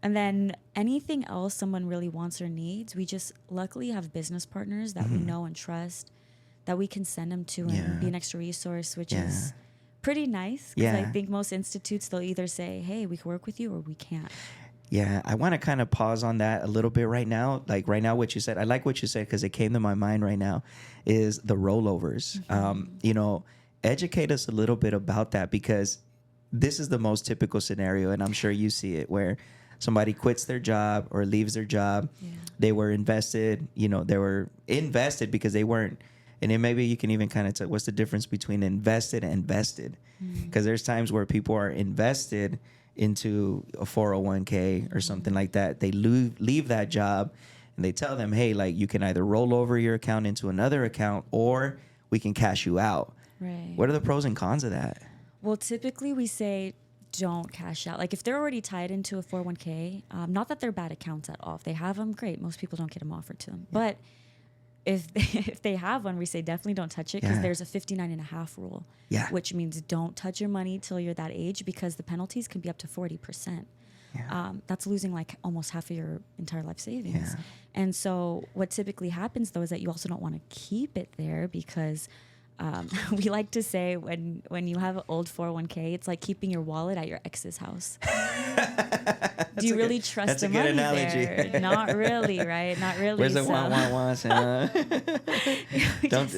And then anything else someone really wants or needs, we just luckily have business partners that we know and trust that we can send them to and be an extra resource, which is pretty nice. Because I think most institutes, they'll either say, hey, we can work with you or we can't. Yeah, I want to kind of pause on that a little bit right now. Like right now, what you said, I like what you said because it came to my mind right now, is the rollovers. Educate us a little bit about that, because this is the most typical scenario, and I'm sure you see it, where somebody quits their job or leaves their job. Yeah. They were invested, they were invested because they weren't. And then maybe you can even kind of tell what's the difference between invested and vested, because there's times where people are invested into a 401k or something like that. They leave that job, and they tell them, hey, like you can either roll over your account into another account or we can cash you out. Right. What are the pros and cons of that? Well, typically we say don't cash out. Like if they're already tied into a 401k, not that they're bad accounts at all. If they have them, great. Most people don't get them offered to them. But if they have one, we say definitely don't touch it because there's a 59 and a half rule, which means don't touch your money till you're that age because the penalties can be up to 40%. That's losing like almost half of your entire life savings. And so what typically happens though is that you also don't want to keep it there because we like to say when you have an old 401k, it's like keeping your wallet at your ex's house. Do you really trust the money there? Not really, right? Not really. Where's the wah? Don't.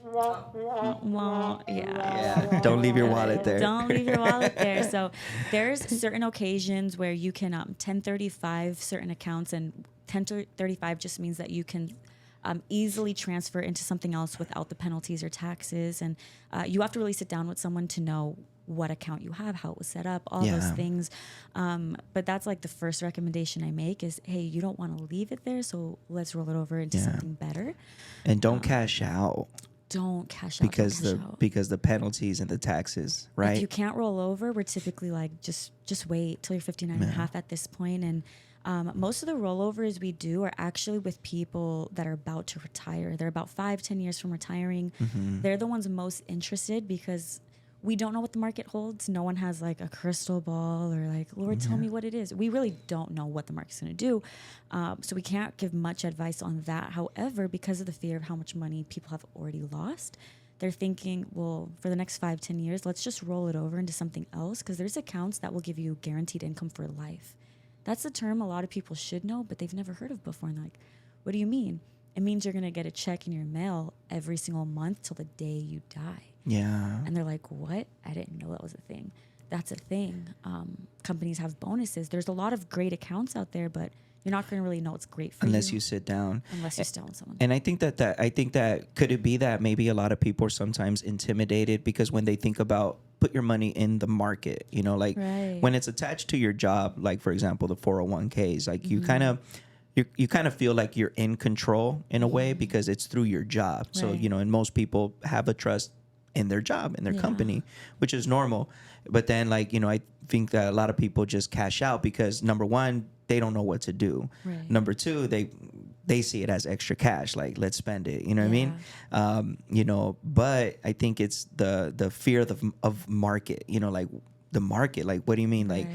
Well, yeah. Don't leave your wallet there. Don't leave your wallet there. So there's certain occasions where you can 1035 certain accounts, and 1035 just means that you can easily transfer into something else without the penalties or taxes. And you have to really sit down with someone to know what account you have, how it was set up, all those things. But that's like the first recommendation I make is, hey, you don't want to leave it there, so let's roll it over into something better. And don't cash out. Don't cash out because the penalties and the taxes, right? If you can't roll over, we're typically like just wait till you're 59 and a half at this point. And most of the rollovers we do are actually with people that are about to retire. They're about 5-10 years from retiring. They're the ones most interested because we don't know what the market holds. No one has like a crystal ball or like, Lord, tell me what it is. We really don't know what the market's going to do. So we can't give much advice on that. However, because of the fear of how much money people have already lost, they're thinking, well, for the next 5-10 years, let's just roll it over into something else because there's accounts that will give you guaranteed income for life. That's a term a lot of people should know, but they've never heard of before. And they're like, what do you mean? It means you're going to get a check in your mail every single month till the day you die. Yeah. And they're like, what? I didn't know that was a thing. That's a thing. Companies have bonuses. There's a lot of great accounts out there, but you're not going to really know what's great for unless you. you sit down. Unless you sit down with someone. And I think that could it be that maybe a lot of people are sometimes intimidated because when they think about put your money in the market, you know, like when it's attached to your job, like for example, the 401ks, like you kind of feel like you're in control in a way because it's through your job. So, you know, and most people have a trust in their job, in their company, which is normal. But then like, you know, I think that a lot of people just cash out because number one, they don't know what to do. Right. Number two, they see it as extra cash, like let's spend it. You know what I mean? You know, but I think it's the fear of market. You know, like the market. Like, what do you mean? Like,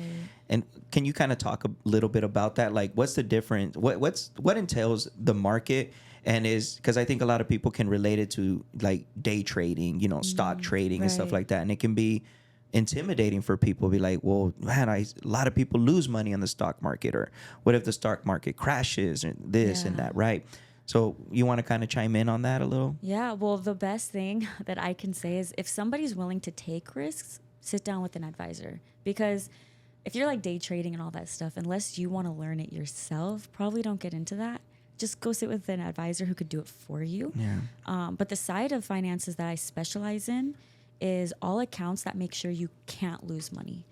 and can you kind of talk a little bit about that? Like, what's the difference? What entails the market? And is because I think a lot of people can relate it to like day trading, you know, stock trading and stuff like that, and it can be intimidating for people to be like, well, man, a lot of people lose money on the stock market, or what if the stock market crashes and this and that, right? So you want to kind of chime in on that a little? Yeah, well, the best thing that I can say is if somebody's willing to take risks, sit down with an advisor. Because if you're like day trading and all that stuff, unless you want to learn it yourself, probably don't get into that. Just go sit with an advisor who could do it for you. Yeah. But the side of finances that I specialize in is all accounts that make sure you can't lose money.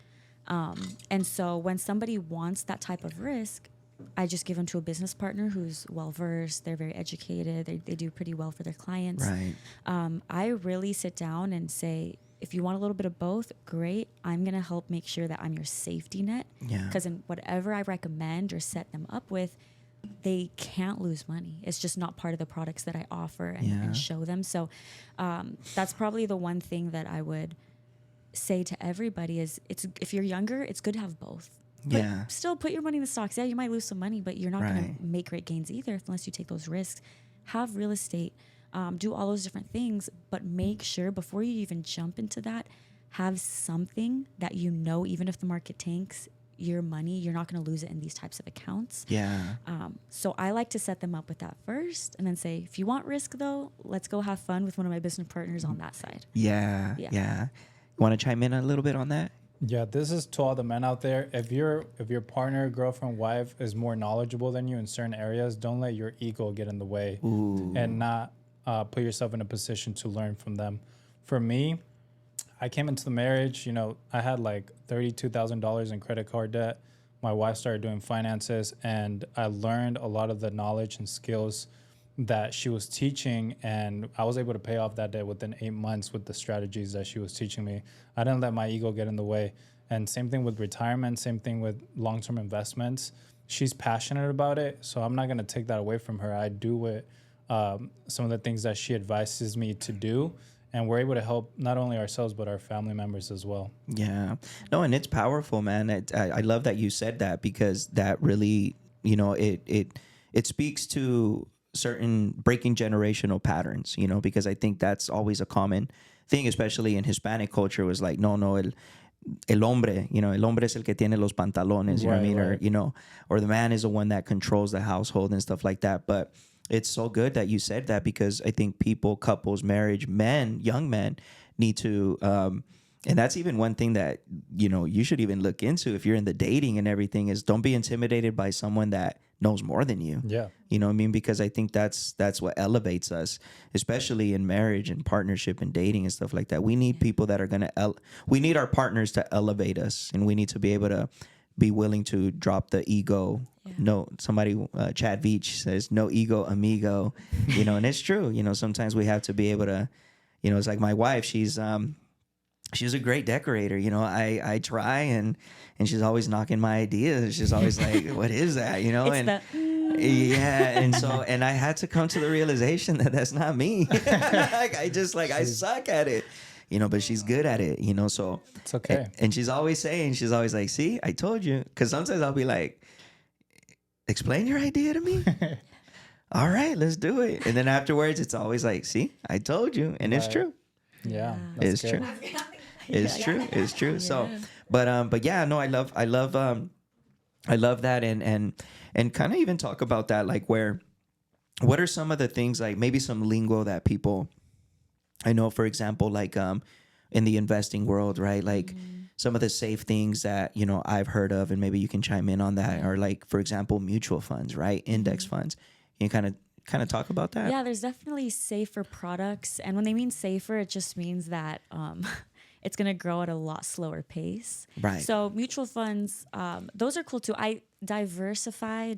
And so when somebody wants that type of risk, I just give them to a business partner who's well-versed. They're very educated. They do pretty well for their clients. Right. I really sit down and say, if you want a little bit of both, great. I'm going to help make sure that I'm your safety net. Yeah. Because in whatever I recommend or set them up with, they can't lose money. It's just not part of the products that I offer and show them. So that's probably the one thing that I would say to everybody is if you're younger, it's good to have both. But still put your money in the stocks. Yeah, you might lose some money, but you're not going to make great gains either unless you take those risks. Have real estate, do all those different things, but make sure before you even jump into that, have something that you know, even if the market tanks, your money, you're not going to lose it in these types of accounts. Yeah. So I like to set them up with that first and then say, if you want risk though, let's go have fun with one of my business partners on that side. Yeah. You want to chime in a little bit on that? Yeah, this is to all the men out there. If your partner, girlfriend, wife is more knowledgeable than you in certain areas, don't let your ego get in the way and not put yourself in a position to learn from them. For me, I came into the marriage, you know, I had like $32,000 in credit card debt. my wife started doing finances, and I learned a lot of the knowledge and skills that she was teaching, and I was able to pay off that debt within 8 months with the strategies that she was teaching me. I didn't let my ego get in the way. And same thing with retirement, same thing with long-term investments. She's passionate about it, so I'm not going to take that away from her. I do what some of the things that she advises me to do, and we're able to help not only ourselves but our family members as well. Yeah. No, and it's powerful, man. I love that you said that, because that really, it speaks to certain breaking generational patterns, because I think that's always a common thing, especially in Hispanic culture, was like, no, el hombre, el hombre es el que tiene los pantalones, you know what I mean? Right. Or the man is the one that controls the household and stuff like that. But it's so good that you said that, because I think people, couples, marriage, men, young men need to, and that's even one thing that, you should even look into if you're in the dating and everything, is don't be intimidated by someone that knows more than you. Yeah. You know what I mean? Because I think that's what elevates us, especially in marriage and partnership and dating and stuff like that. We need people that are going to, we need our partners to elevate us, and we need to be able to be willing to drop the ego. Yeah. No, somebody, Chad Veach says, no ego, amigo, and it's true. Sometimes we have to be able to, it's like my wife, she's a great decorator. I try, and she's always knocking my ideas. She's always like, what is that? Yeah. And I had to come to the realization that that's not me. I suck at it, but she's good at it, so it's okay. And she's always like, see, I told you. Cause sometimes I'll be like, explain your idea to me. All right, let's do it. And then afterwards it's always like, see, I told you. And it's true. Yeah. It's true. It's true. It's true. Yeah. So, but yeah, no, I love that. And kind of even talk about that, like what are some of the things, like maybe some lingo that people, I know, for example, like, in the investing world, right? Like some of the safe things that, I've heard of, and maybe you can chime in on that, are like, for example, mutual funds, right? Index funds. You kind of talk about that? Yeah, there's definitely safer products. And when they mean safer, it just means that it's going to grow at a lot slower pace. Right. So mutual funds, those are cool too. I diversify.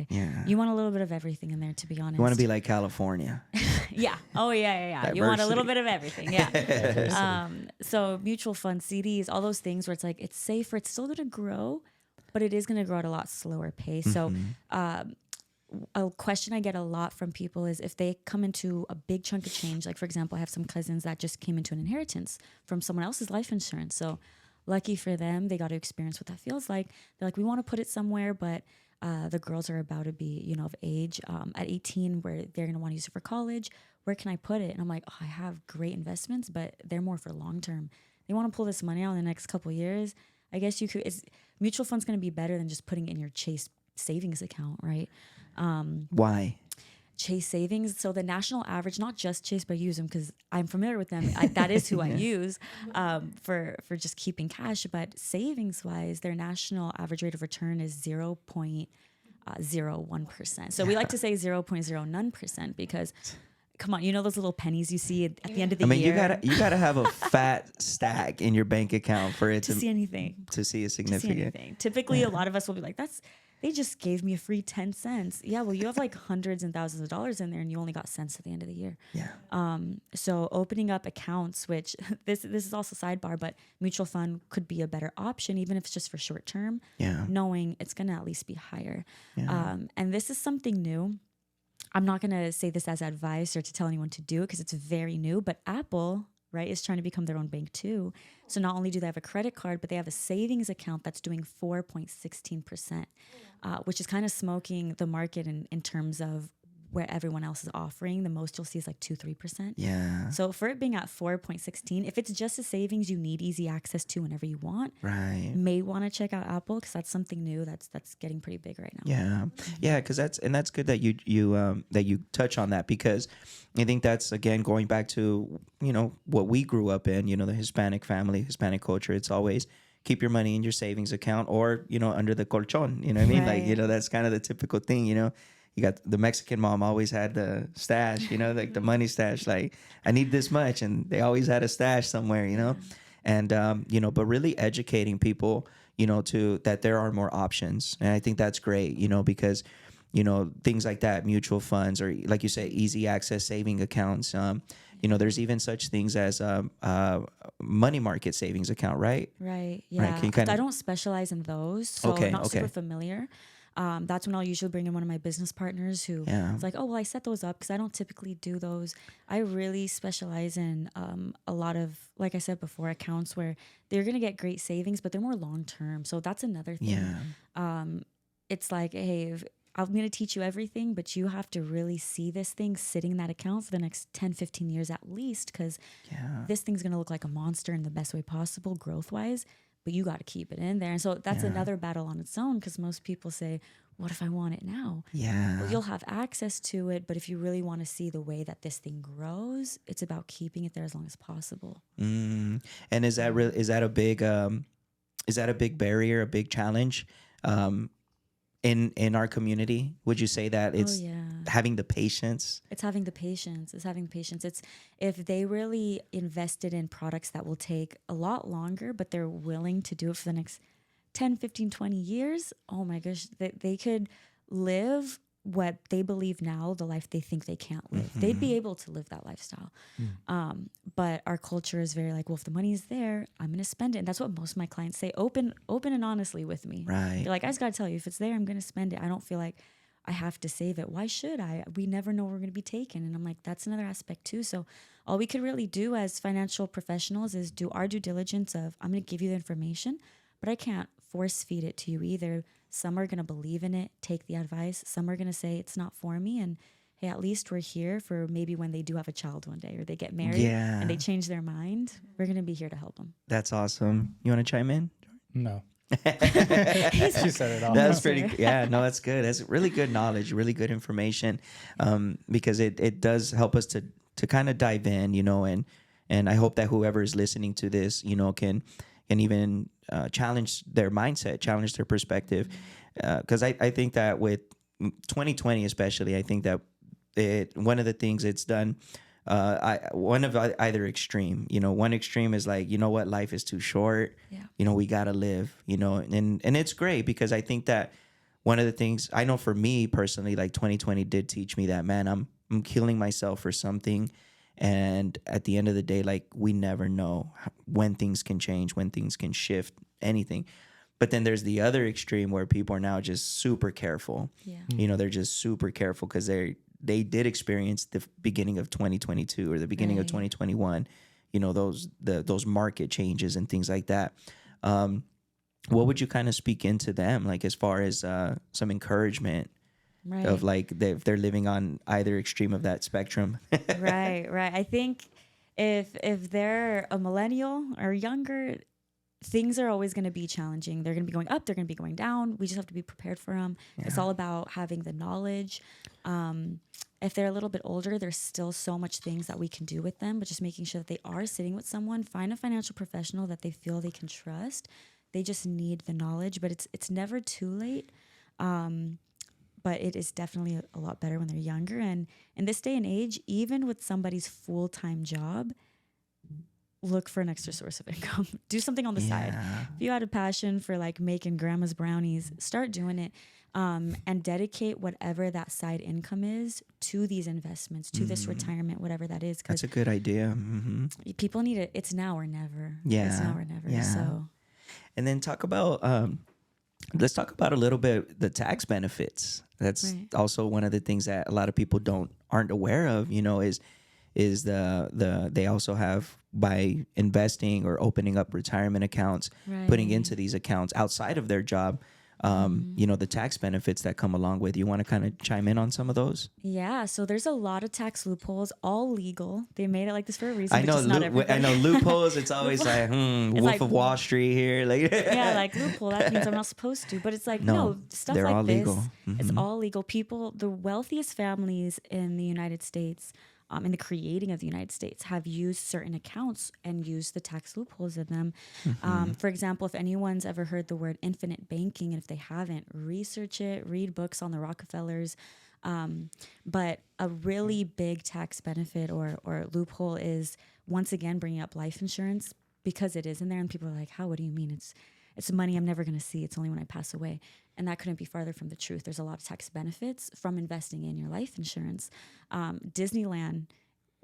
Yeah. You want a little bit of everything in there, to be honest. You want to be like California. Yeah. Oh, yeah. Diversity. You want a little bit of everything. Yeah. So mutual funds, CDs, all those things where it's like, it's safer. It's still going to grow, but it is going to grow at a lot slower pace. Mm-hmm. So, a question I get a lot from people is if they come into a big chunk of change, like for example, I have some cousins that just came into an inheritance from someone else's life insurance. So lucky for them, they got to experience what that feels like. They're like, we want to put it somewhere, but the girls are about to be, of age at 18 where they're going to want to use it for college. Where can I put it? And I'm like, I have great investments, but they're more for long term. They want to pull this money out in the next couple of years. I guess you could. Mutual fund's going to be better than just putting it in your Chase savings account, right? Why? Chase savings. So the national average, not just Chase, but I use them because I'm familiar with them. That is who I use for just keeping cash. But savings wise, their national average rate of return is 0.01%. So we like to say 0.09% because, come on, those little pennies you see at the end of the year. you gotta have a fat stack in your bank account for it to see anything. To see a significant. Typically, a lot of us will be like, they just gave me a free 10 cents. Yeah, well, you have like hundreds and thousands of dollars in there and you only got cents at the end of the year. Yeah. So opening up accounts, which this is also sidebar, but mutual fund could be a better option, even if it's just for short term, knowing it's going to at least be higher. Yeah. And this is something new. I'm not going to say this as advice or to tell anyone to do it because it's very new, but Apple, right, is trying to become their own bank too. So not only do they have a credit card, but they have a savings account that's doing 4.16%, which is kind of smoking the market in terms of where everyone else is offering. The most you'll see is like 2-3%. Yeah. So for it being at 4.16, if it's just a savings you need easy access to whenever you want, right, may want to check out Apple because that's something new that's getting pretty big right now. Yeah, yeah, because that's good that you touch on that, because I think that's, again, going back to what we grew up in, the Hispanic family, Hispanic culture. It's always keep your money in your savings account or under the colchon. You know what I mean? Right. Like that's kind of the typical thing. You got the Mexican mom always had the stash, like the money stash, like I need this much. And they always had a stash somewhere, and, but really educating people, to that there are more options. And I think that's great, because, things like that, mutual funds, or like you say, easy access saving accounts. There's even such things as money market savings account, right? Right. Right. Yeah. Can you kinda- I don't specialize in those, so Okay, I'm not okay. super familiar. That's when I'll usually bring in one of my business partners who Yeah. is like, oh, well, I set those up because I don't typically do those. I really specialize in a lot of, like I said before, accounts where they're going to get great savings, but they're more long term. So that's another thing. Yeah. It's like, hey, I'm going to teach you everything, but you have to really see this thing sitting in that account for the next 10, 15 years at least, because Yeah. this thing's going to look like a monster in the best way possible, growth wise, but you got to keep it in there. And so that's another battle on its own, because most people say, what if I want it now? Yeah. Well, you'll have access to it, but if you really want to see the way that this thing grows, it's about keeping it there as long as possible. And is that is that a big barrier, a big challenge in our community? Would you say that it's yeah. having the patience? It's having the patience. It's if they really invested in products that will take a lot longer, but they're willing to do it for the next 10, 15, 20 years. Oh my gosh, they could live what they believe now, the life they think they can't live. They'd be able to live that lifestyle. But our culture is very like, well, if the money's there, I'm going to spend it. And that's what most of my clients say, open and honestly with me. Right. They're like, I just got to tell you, if it's there, I'm going to spend it. I don't feel like I have to save it. Why should I? We never know we're going to be taken. And I'm like, that's another aspect too. So all we could really do as financial professionals is do our due diligence of, I'm going to give you the information, but I can't force feed it to you either. Some are going to believe in it, take the advice. Some are going to say it's not for me. And hey, at least we're here for maybe when they do have a child one day or they get married and they change their mind. We're going to be here to help them. That's awesome. You want to chime in? No. She said it all. That's pretty. Yeah, no, that's good. That's really good knowledge, really good information, because it does help us to kind of dive in, and I hope that whoever is listening to this, can even challenge their mindset, challenge their perspective, because I think that with 2020 especially, I think that one of the things it's done. One of either extreme, one extreme is like, what, life is too short. Yeah. We got to live, and it's great because I think that one of the things I know for me personally, like 2020 did teach me that, man, I'm killing myself for something. And at the end of the day, like, we never know when things can change, when things can shift, anything. But then there's the other extreme where people are now just super careful. Yeah. They're just super careful because they did experience the beginning of 2022 or the beginning of 2021, those market changes and things like that. What would you kind of speak into them, like as far as some encouragement of like if they're living on either extreme of that spectrum? Right. I think if they're a millennial or younger, things are always going to be challenging. They're going to be going up, they're going to be going down. We just have to be prepared for them. Yeah. It's all about having the knowledge. If they're a little bit older, there's still so much things that we can do with them, but just making sure that they are sitting with someone, find a financial professional that they feel they can trust. They just need the knowledge, but it's never too late. But it is definitely a lot better when they're younger. And in this day and age, even with somebody's full-time job, look for an extra source of income. Do something on the side. If you had a passion for like making grandma's brownies, start doing it, and dedicate whatever that side income is to these investments, to this retirement, whatever that is. That's a good idea. People need it. It's now or never. Yeah. It's now or never. Yeah. So, and then talk about, let's talk about a little bit the tax benefits. That's also one of the things that a lot of people aren't aware of, is they also have, by investing or opening up retirement accounts, putting into these accounts outside of their job, the tax benefits that come along with. You want to kind of chime in on some of those? Yeah, so there's a lot of tax loopholes, all legal. They made it like this for a reason. I know, I know loopholes. It's always like, Wolf like, of Wall Street here. Like, yeah, like loophole. That means I'm not supposed to. But it's like, no stuff they're like all this. Legal. It's all legal. People, the wealthiest families in the United States, in the creating of the United States, have used certain accounts and used the tax loopholes in them. For example, if anyone's ever heard the word infinite banking, and if they haven't, research it, read books on the Rockefellers. But a really big tax benefit or loophole is, once again, bringing up life insurance, because it is in there. And people are like, how? What do you mean? it's money I'm never going to see. It's only when I pass away. And that couldn't be farther from the truth. There's a lot of tax benefits from investing in your life insurance. Disneyland,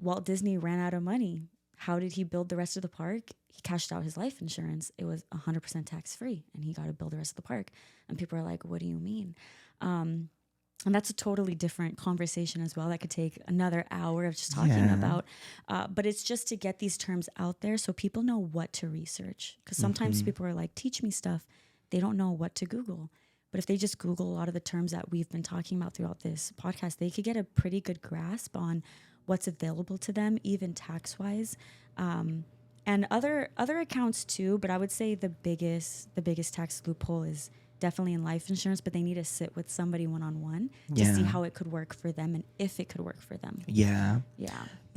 Walt Disney ran out of money. How did he build the rest of the park? He cashed out his life insurance. It was 100% tax free, and he got to build the rest of the park. And people are like, what do you mean? And that's a totally different conversation as well. That could take another hour of just talking about. But it's just to get these terms out there so people know what to research. Because sometimes people are like, teach me stuff. They don't know what to Google. But if they just Google a lot of the terms that we've been talking about throughout this podcast, they could get a pretty good grasp on what's available to them, even tax-wise. And other accounts too. But I would say the biggest tax loophole is definitely in life insurance, but they need to sit with somebody one-on-one to see how it could work for them and if it could work for them. Yeah.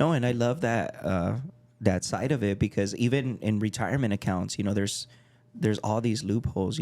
No, and I love that that side of it, because even in retirement accounts, there's all these loopholes,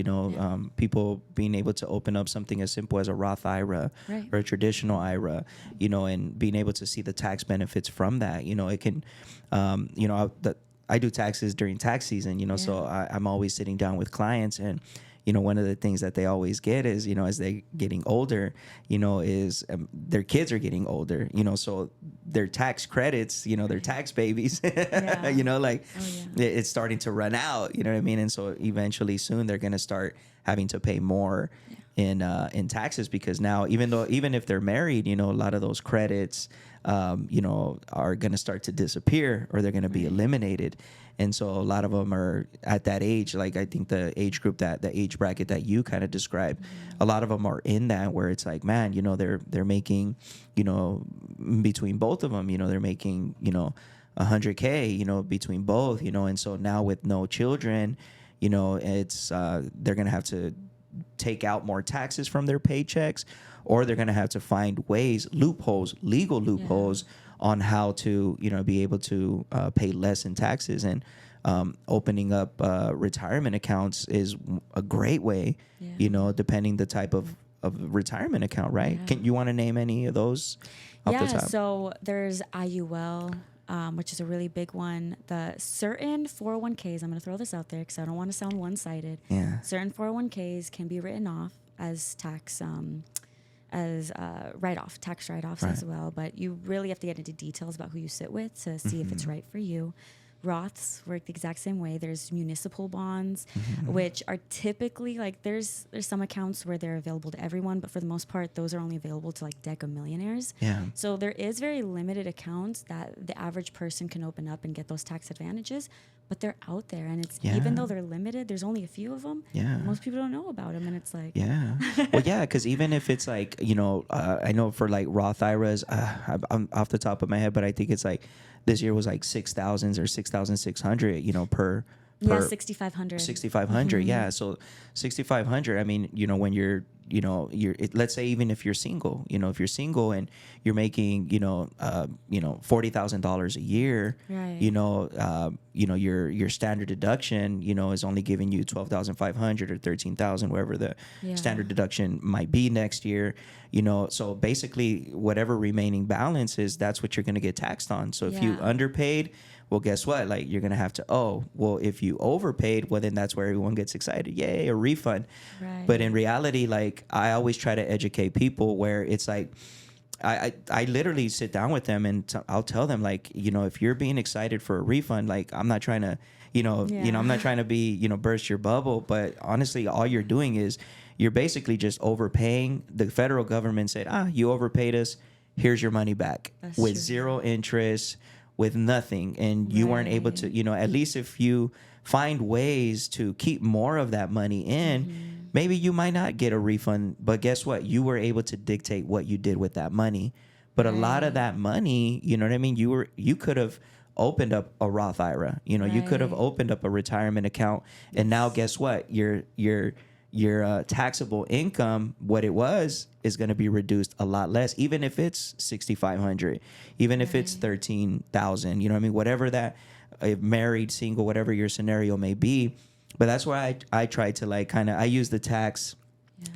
people being able to open up something as simple as a Roth IRA or a traditional IRA, and being able to see the tax benefits from that. It can, I do taxes during tax season, so I'm always sitting down with clients, and one of the things that they always get is, as they getting older, is their kids are getting older, so their tax credits, their tax babies, it's starting to run out, you know what I mean? And so eventually soon they're going to start having to pay more in taxes, because now, even if they're married, a lot of those credits, are going to start to disappear, or they're going to be eliminated. And so a lot of them are at that age, like I think the age group, the age bracket that you kind of described, a lot of them are in that, where it's like, man, they're making, between both of them, they're making, $100K, between both, and so now with no children, it's, they're going to have to take out more taxes from their paychecks, or they're going to have to find legal loopholes on how to, be able to pay less in taxes. And opening up retirement accounts is a great way, depending the type of retirement account, right? You want to name any of those off the top? So there's IUL, which is a really big one. The certain 401ks, I'm going to throw this out there because I don't want to sound one-sided. Yeah. Certain 401ks can be written off as tax tax write-offs as well. But you really have to get into details about who you sit with to see if it's right for you. Roths work the exact same way. There's municipal bonds, which are typically like there's some accounts where they're available to everyone, but for the most part, those are only available to like DECA millionaires. Yeah. So there is very limited accounts that the average person can open up and get those tax advantages, but they're out there, and it's even though they're limited, there's only a few of them. Yeah. Most people don't know about them, and it's like because even if it's like I know for like Roth IRAs, I'm off the top of my head, but I think it's like this year was like 6,000 or 6,600, per 6,500. 6,500, yeah. So 6,500. I mean, when you're let's say even if you're single, if you're single and you're making, $40,000 a year, right. Your standard deduction, is only giving you 12,500 or 13,000, wherever the standard deduction might be next year, so basically whatever remaining balance is, that's what you're going to get taxed on. So if you underpaid, well, guess what? Like, you're going to have to well, if you overpaid, well, then that's where everyone gets excited. Yay, a refund. Right. But in reality, like, I always try to educate people where it's like, I literally sit down with them and I'll tell them, like, if you're being excited for a refund, like, I'm not trying to, I'm not trying to be, burst your bubble. But honestly, all you're doing is you're basically just overpaying. The federal government said, you overpaid us. Here's your money back. That's with true. Zero interest, with nothing. And you weren't able to, at least if you find ways to keep more of that money in, maybe you might not get a refund, but guess what? You were able to dictate what you did with that money. But a lot of that money, you know what I mean? You could have opened up a Roth IRA, you could have opened up a retirement account. And now guess what? Your taxable income, what it was, is going to be reduced a lot less, even if it's 6,500, even if it's 13,000, what I mean? Whatever that, married, single, whatever your scenario may be. But that's why I try to like I use the tax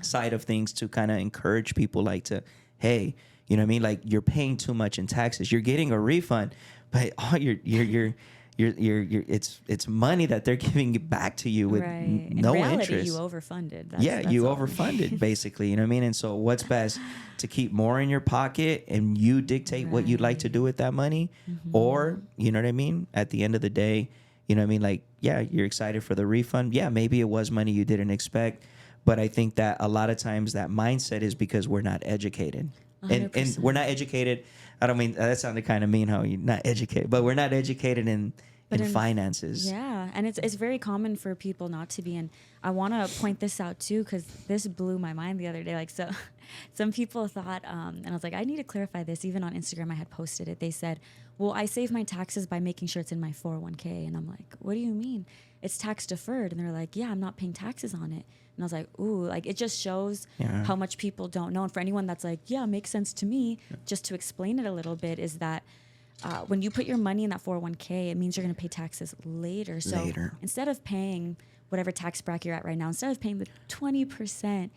side of things to kind of encourage people, like, to, hey, you know what I mean? Like, you're paying too much in taxes. You're getting a refund, but you're it's money that they're giving back to you with Right. In no reality, interest. you overfunded. You all. overfunded basically, you know what I mean? And so what's best, to keep more in your pocket and you dictate what you'd like to do with that money, or, you know what I mean? At the end of the day, you know what I mean? Like, yeah, you're excited for the refund. Yeah, maybe it was money you didn't expect. But I think that a lot of times that mindset is because we're not educated. And 100%. we're not educated. I don't mean, that sounded kind of mean how you're not educated, but we're not educated in finances. Yeah, and it's very common for people not to be. And I want to point this out too, because this blew my mind the other day. Like, so some people thought, and I was like, I need to clarify this. Even on Instagram, I had posted it. They said, well, I save my taxes by making sure it's in my 401k. And I'm like, what do you mean? It's tax deferred. And they're like, yeah, I'm not paying taxes on it. And I was like, ooh, like it just shows how much people don't know. And for anyone that's like, yeah, makes sense to me, just to explain it a little bit, is that when you put your money in that 401k, it means you're going to pay taxes later. So instead of paying whatever tax bracket you're at right now, instead of paying the 20%,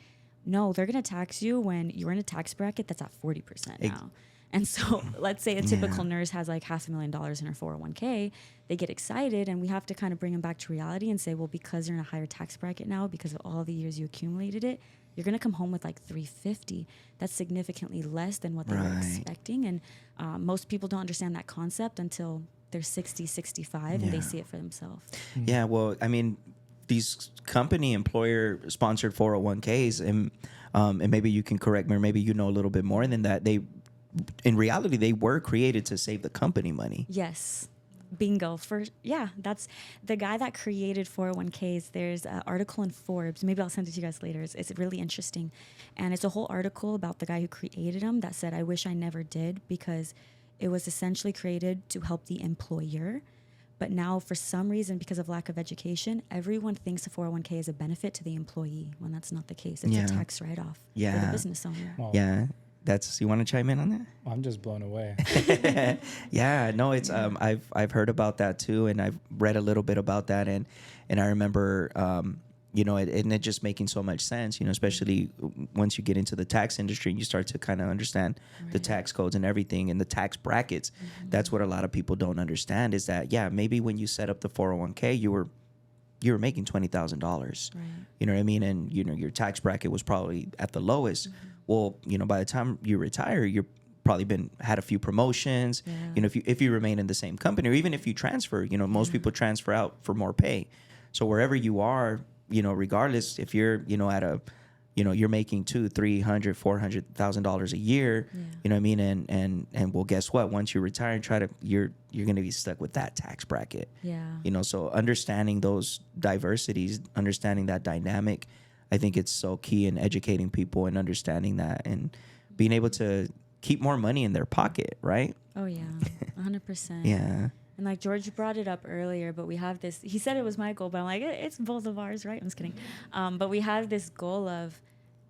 no, they're going to tax you when you're in a tax bracket that's at 40% now. And so let's say a typical nurse has like $500,000 in her 401k. They get excited, and we have to kind of bring them back to reality and say, well, because you're in a higher tax bracket now, because of all the years you accumulated it, you're going to come home with like $350. That's significantly less than what they were expecting. And most people don't understand that concept until they're 60, 65, and they see it for themselves. Yeah, well, I mean, these company employer sponsored 401ks, and maybe you can correct me, or maybe you know a little bit more than that. In reality, they were created to save the company money. Yes. Bingo. That's the guy that created 401ks. There's an article in Forbes. Maybe I'll send it to you guys later. It's really interesting. And it's a whole article about the guy who created them that said, I wish I never did, because it was essentially created to help the employer. But now, for some reason, because of lack of education, everyone thinks a 401k is a benefit to the employee, when that's not the case. It's a tax write-off for the business owner. Well, You want to chime in on that? I'm just blown away. Yeah, no, it's I've heard about that too, and I've read a little bit about that, and I remember it just making so much sense, especially once you get into the tax industry and you start to kind of understand the tax codes and everything and the tax brackets. That's what a lot of people don't understand, is that maybe when you set up the 401k, you were making $20,000. You know what I mean? And your tax bracket was probably at the lowest. Well, by the time you retire, you're probably had a few promotions. If you remain in the same company, or even if you transfer, most people transfer out for more pay. So wherever you are, regardless if you're at a you're making $200,000, $300,000, $400,000 a year, you know what I mean? And well, guess what? Once you retire and you're going to be stuck with that tax bracket. So understanding those diversities, understanding that dynamic, I think it's so key in educating people and understanding that and being able to keep more money in their pocket, right? Oh, yeah, 100%. Yeah. And like George brought it up earlier, but we have this, he said it was my goal, but I'm like, it's both of ours, right? I'm just kidding. But we have this goal of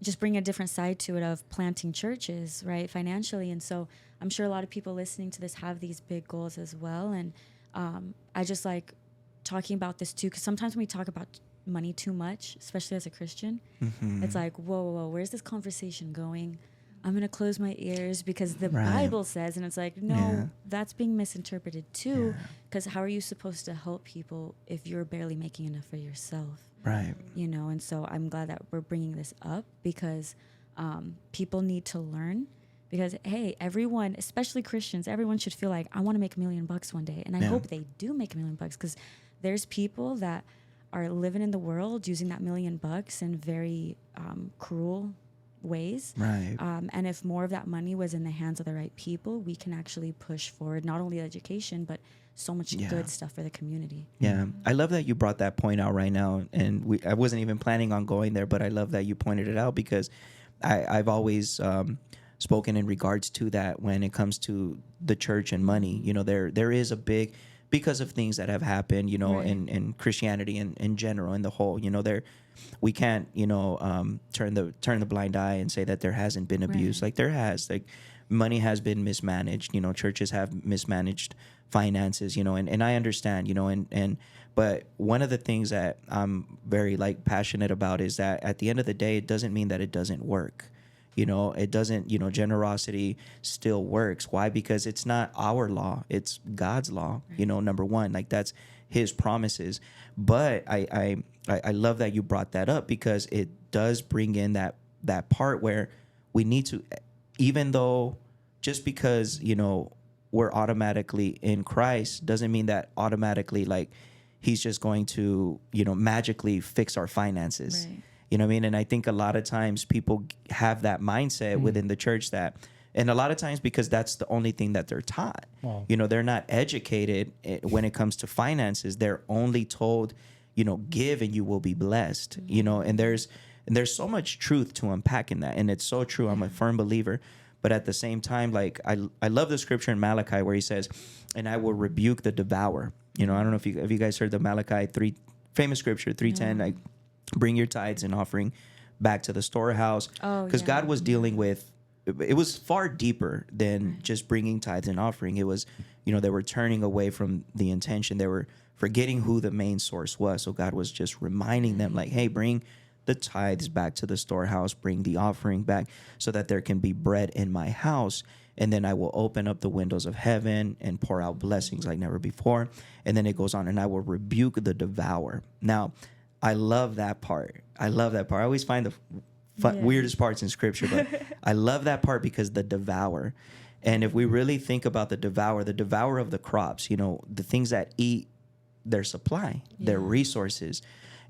just bringing a different side to it, of planting churches, right, financially. And so I'm sure a lot of people listening to this have these big goals as well. And I just like talking about this too, because sometimes when we talk about money too much, especially as a Christian, it's like, whoa, where's this conversation going? I'm going to close my ears because the Bible says, and it's like, no, that's being misinterpreted too, because how are you supposed to help people if you're barely making enough for yourself? Right. And so I'm glad that we're bringing this up, because people need to learn, because, hey, everyone, especially Christians, everyone should feel like, I want to make $1 million one day. And I hope they do make $1 million, because there's people that are living in the world using that $1 million in very cruel ways. Right. And if more of that money was in the hands of the right people, we can actually push forward not only education, but so much good stuff for the community. Yeah. I love that you brought that point out right now. And I wasn't even planning on going there, but I love that you pointed it out, because I've always spoken in regards to that when it comes to the church and money. There is a big, because of things that have happened, in Christianity and in general, in the whole, we can't, turn the blind eye and say that there hasn't been abuse. Like there has, like money has been mismanaged, churches have mismanaged finances, and I understand, but one of the things that I'm very passionate about is that at the end of the day, it doesn't mean that it doesn't work. It doesn't, generosity still works. Why? Because it's not our law, it's God's law. Number one, like that's his promises. But I love that you brought that up, because it does bring in that part where we need to, even though just because, we're automatically in Christ doesn't mean that automatically like he's just going to, magically fix our finances. Right. You know what I mean? And I think a lot of times people have that mindset within the church and a lot of times because that's the only thing that they're taught. Wow. They're not educated when it comes to finances. They're only told, give and you will be blessed, and there's so much truth to unpack in that. And it's so true. I'm a firm believer. But at the same time, like I love the scripture in Malachi where he says, and I will rebuke the devourer. I don't know if you guys heard the Malachi 3, famous scripture, 3:10, like bring your tithes and offering back to the storehouse. Because God was dealing with, it was far deeper than just bringing tithes and offering. It was, they were turning away from the intention. They were forgetting who the main source was. So God was just reminding them like, hey, bring the tithes back to the storehouse, bring the offering back so that there can be bread in my house. And then I will open up the windows of heaven and pour out blessings like never before. And then it goes on, and I will rebuke the devourer. Now, I love that part. I always find the weirdest parts in scripture, but I love that part because the devourer. And if we really think about the devourer of the crops, the things that eat their supply, their resources.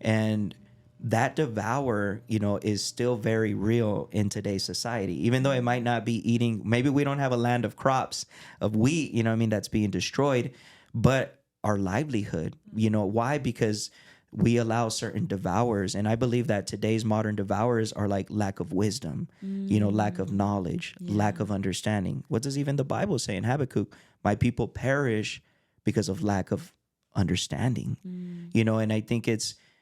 And that devourer, is still very real in today's society, even though it might not be eating. Maybe we don't have a land of crops of wheat, that's being destroyed, but our livelihood, why? Because we allow certain devourers. And I believe that today's modern devourers are like lack of wisdom, lack of knowledge, lack of understanding. What does even the Bible say in Habakkuk? My people perish because of lack of understanding, and I think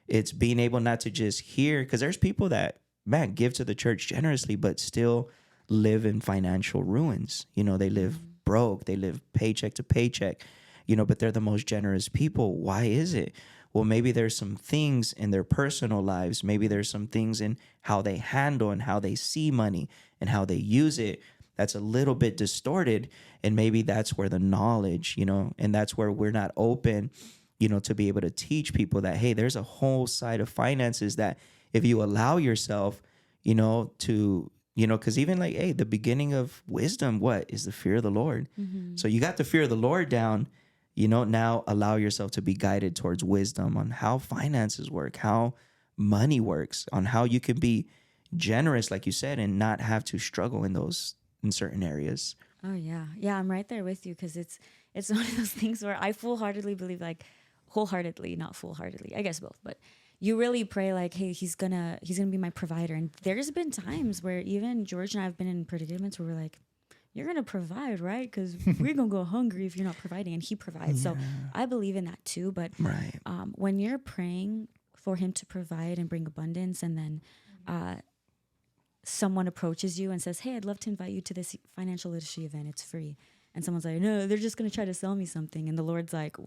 it's being able not to just hear, because there's people that, man, give to the church generously, but still live in financial ruins. They live broke, they live paycheck to paycheck, but they're the most generous people. Why is it? Well, maybe there's some things in their personal lives. Maybe there's some things in how they handle and how they see money and how they use it that's a little bit distorted. And maybe that's where the knowledge, and that's where we're not open, to be able to teach people that, hey, there's a whole side of finances that if you allow yourself, to, because even like, hey, the beginning of wisdom, what is the fear of the Lord? So you got the fear of the Lord down, now allow yourself to be guided towards wisdom on how finances work, how money works, on how you can be generous, like you said, and not have to struggle in certain areas. Oh yeah. Yeah, I'm right there with you, because it's one of those things where I wholeheartedly believe, like wholeheartedly, not foolhardily, I guess both, but you really pray like, hey, he's gonna be my provider. And there's been times where even George and I have been in predicaments where we're like, you're gonna provide, right? Because we're gonna go hungry if you're not providing, and he provides. So I believe in that too. But when you're praying for him to provide and bring abundance, and then someone approaches you and says, hey, I'd love to invite you to this financial literacy event, it's free. And someone's like, no, they're just going to try to sell me something. And the Lord's like,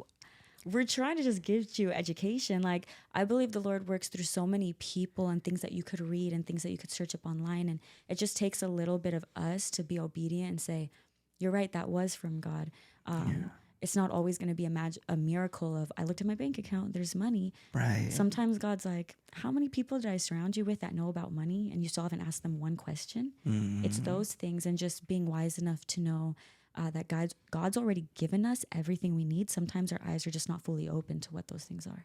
we're trying to just give you education. Like, I believe the Lord works through so many people and things that you could read and things that you could search up online. And it just takes a little bit of us to be obedient and say, you're right, that was from God. It's not always going to be a miracle of, I looked at my bank account, there's money. Right. Sometimes God's like, how many people did I surround you with that know about money? And you still haven't asked them one question. It's those things, and just being wise enough to know that God's already given us everything we need. Sometimes our eyes are just not fully open to what those things are.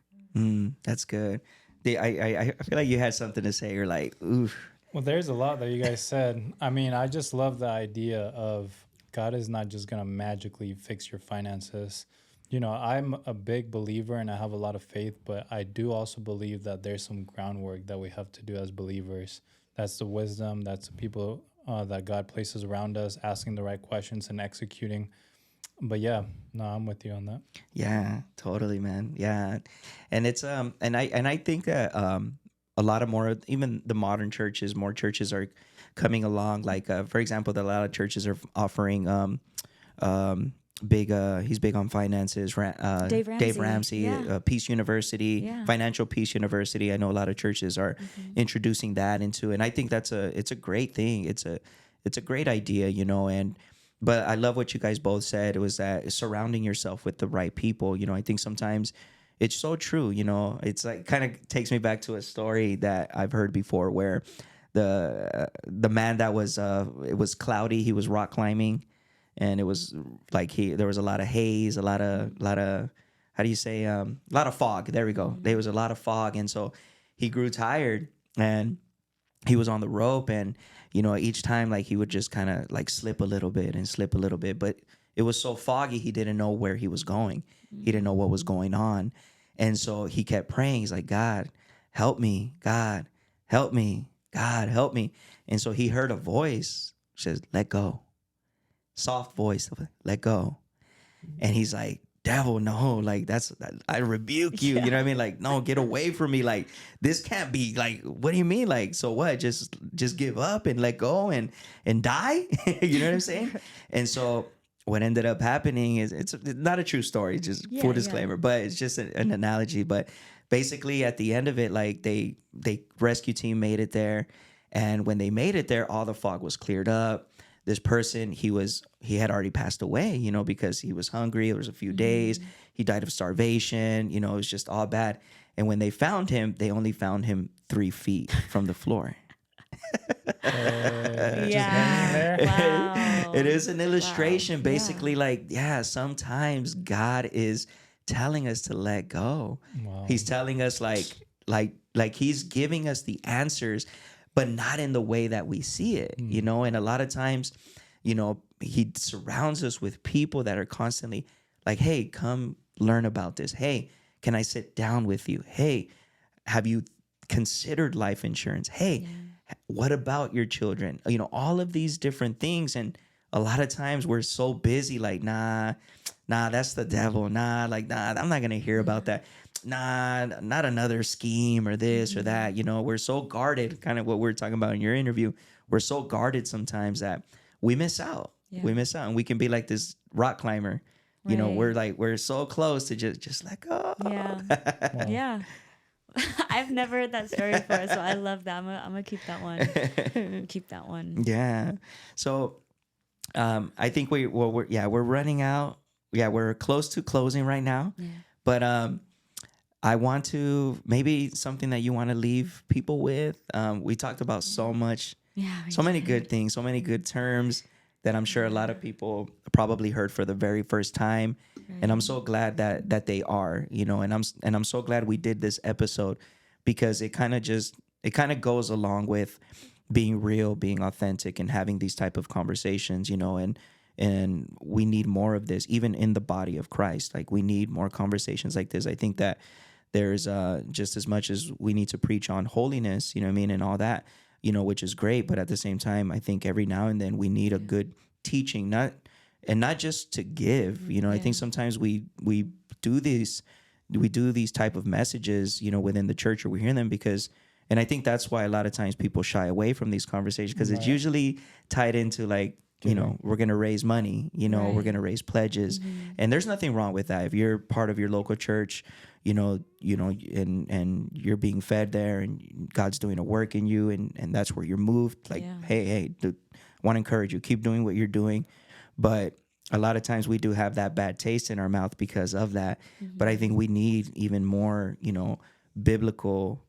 That's good. I feel like you had something to say. You're like, oof. Well, there's a lot that you guys said. I mean, I just love the idea of God is not just going to magically fix your finances. I'm a big believer and I have a lot of faith, but I do also believe that there's some groundwork that we have to do as believers. That's the wisdom. That's the people that God places around us, asking the right questions and executing. But yeah, no, I'm with you on that. Yeah, totally, man. Yeah. And it's, and I think that, a lot of more, even the modern churches, more churches are coming along. Like, for example, a lot of churches are offering he's big on finances. Dave Dave Ramsey. Ramsey, Yeah. Peace University, Yeah. Financial Peace University. I know a lot of churches are introducing that into, and I think it's a great thing. It's a great idea, you know. And but I love what you guys both said. It was that surrounding yourself with the right people. You know, I think sometimes it's so true. You know, it's like kind of takes me back to a story that I've heard before where the man that was it was cloudy. He was rock climbing, and it was like there was a lot of haze, a lot of how do you say a lot of fog. There we go. There was a lot of fog, and so he grew tired, and he was on the rope, and you know, each time like he would just kind of like slip a little bit and slip a little bit, but it was so foggy he didn't know where he was going. He didn't know what was going on, and so he kept praying. He's like, God, help me. God, help me. God, help me. And so he heard a voice says, let go. Soft voice, let go. And he's like, devil, no, like I rebuke you. You know what I mean? Like, no, get away from me. Like, this can't be. Like, what do you mean? Like, so what? Just give up and let go and die? You know what I'm saying? And so what ended up happening is it's not a true story, just full disclaimer, but it's just an analogy. But basically at the end of it, like they rescue team made it there. And when they made it there, all the fog was cleared up. This person, he had already passed away, you know, because he was hungry. It was a few days. He died of starvation. You know, it was just all bad. And when they found him, they only found him 3 feet from the floor. Yeah. Wow. It is an illustration. Wow. Basically, like, sometimes God is telling us to let go. Wow. He's telling us like he's giving us the answers, but not in the way that we see it, you know? And a lot of times, you know, he surrounds us with people that are constantly like, hey, come learn about this. Hey, can I sit down with you? Hey, have you considered life insurance? Hey, what about your children? You know, all of these different things. And a lot of times we're so busy, like, nah, that's the devil. Nah, I'm not going to hear about that. Nah, not another scheme or this or that. You know, we're so guarded, kind of what we were talking about in your interview. We're so guarded sometimes that we miss out. Yeah. We miss out, and we can be like this rock climber. You know, Right. we're so close to just let go. Yeah. Yeah. I've never heard that story before, so I love that. I'm gonna keep that one. Keep that one. Yeah. So I think we're running out. Yeah, we're close to closing right now. Yeah. But I want to maybe something that you want to leave people with. We talked about so much, Yeah. so many good things, so many good terms that I'm sure a lot of people probably heard for the very first time. And I'm so glad that they are, you know, and I'm so glad we did this episode because it kind of goes along with being real, being authentic, and having these type of conversations, you know, and we need more of this, even in the body of Christ. Like, we need more conversations like this. I think that there's just as much as we need to preach on holiness, you know what I mean, and all that, you know, which is great. But at the same time, I think every now and then we need a good teaching, not just to give, you know. I think sometimes we do these type of messages, you know, within the church, or we hear them because, and I think that's why a lot of times people shy away from these conversations because it's usually tied into like, you know, we're going to raise money, you know, we're going to raise pledges. And there's nothing wrong with that. If you're part of your local church, you know, and you're being fed there and God's doing a work in you and that's where you're moved. Like, hey, dude, want to encourage you, keep doing what you're doing. But a lot of times we do have that bad taste in our mouth because of that. But I think we need even more, you know, biblical,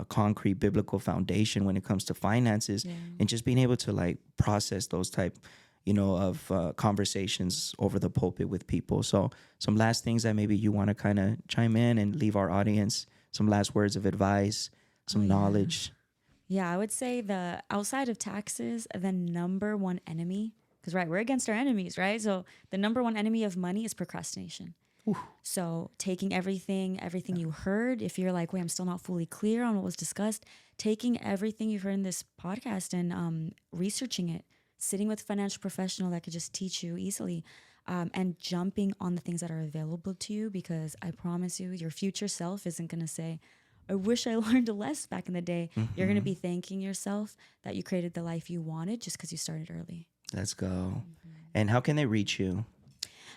concrete biblical foundation when it comes to finances and just being able to like process those type, you know, of conversations over the pulpit with people. So some last things that maybe you want to kind of chime in and leave our audience, some last words of advice, some knowledge. Yeah, I would say the outside of taxes, the number one enemy, because we're against our enemies, right? So the number one enemy of money is procrastination. So taking everything you heard, if you're like, wait, I'm still not fully clear on what was discussed, taking everything you've heard in this podcast and researching it, sitting with a financial professional that could just teach you easily, and jumping on the things that are available to you, because I promise you, your future self isn't going to say, I wish I learned less back in the day. You're going to be thanking yourself that you created the life you wanted just because you started early. Let's go. And how can they reach you?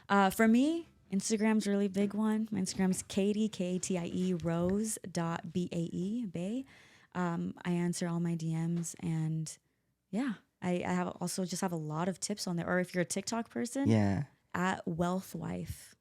For me, Instagram's a really big one. My Instagram's Katie, Katie, Rose.BAE, Bay. I answer all my DMs, and yeah, I have also just have a lot of tips on there. Or if you're a TikTok person, Yeah. at Wealth Wife.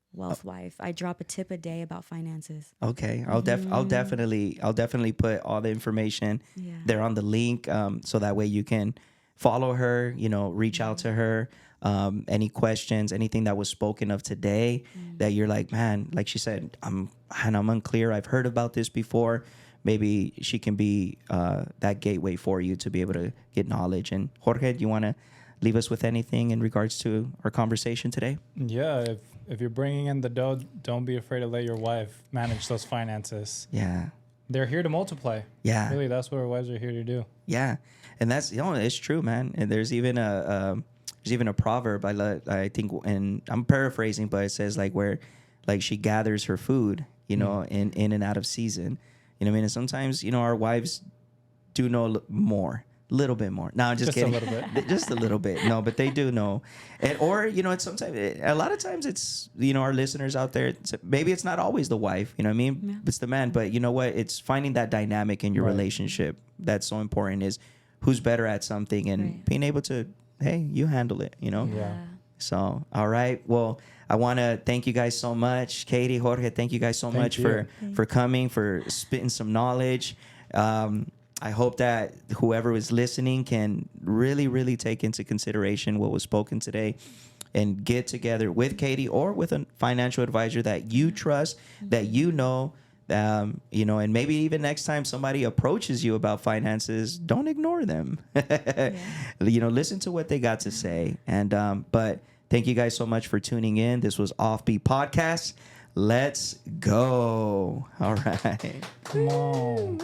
I drop a tip a day about finances. Okay. I'll definitely put all the information Yeah. there on the link, so that way you can follow her, reach out to her. Any questions, anything that was spoken of today that you're like, man, like she said, I'm unclear. I've heard about this before. Maybe she can be that gateway for you to be able to get knowledge. And Jorge, do you want to leave us with anything in regards to our conversation today? Yeah, if you're bringing in the dough, don't be afraid to let your wife manage those finances. Yeah. They're here to multiply. Yeah. Really, that's what our wives are here to do. Yeah. And that's, it's true, man. And there's even a proverb I think, and I'm paraphrasing, but it says like where like she gathers her food, in and out of season. You know what I mean? And sometimes, our wives do know more. Little bit more. No, I'm just kidding. A little bit. Just a little bit. No, but they do know. Or it's sometimes, a lot of times it's, our listeners out there, maybe it's not always the wife, you know what I mean? Yeah. It's the man. But you know what? It's finding that dynamic in your relationship that's so important, is who's better at something, and being able to, hey, you handle it, Yeah. So, all right. Well, I want to thank you guys so much. Katie, Jorge, thank you guys so much for coming, for spitting some knowledge. I hope that whoever is listening can really, really take into consideration what was spoken today and get together with Katie or with a financial advisor that you trust, that and maybe even next time somebody approaches you about finances, don't ignore them. Listen to what they got to say. And but thank you guys so much for tuning in. This was Offbeat Podcast. Let's go. All right. Come on.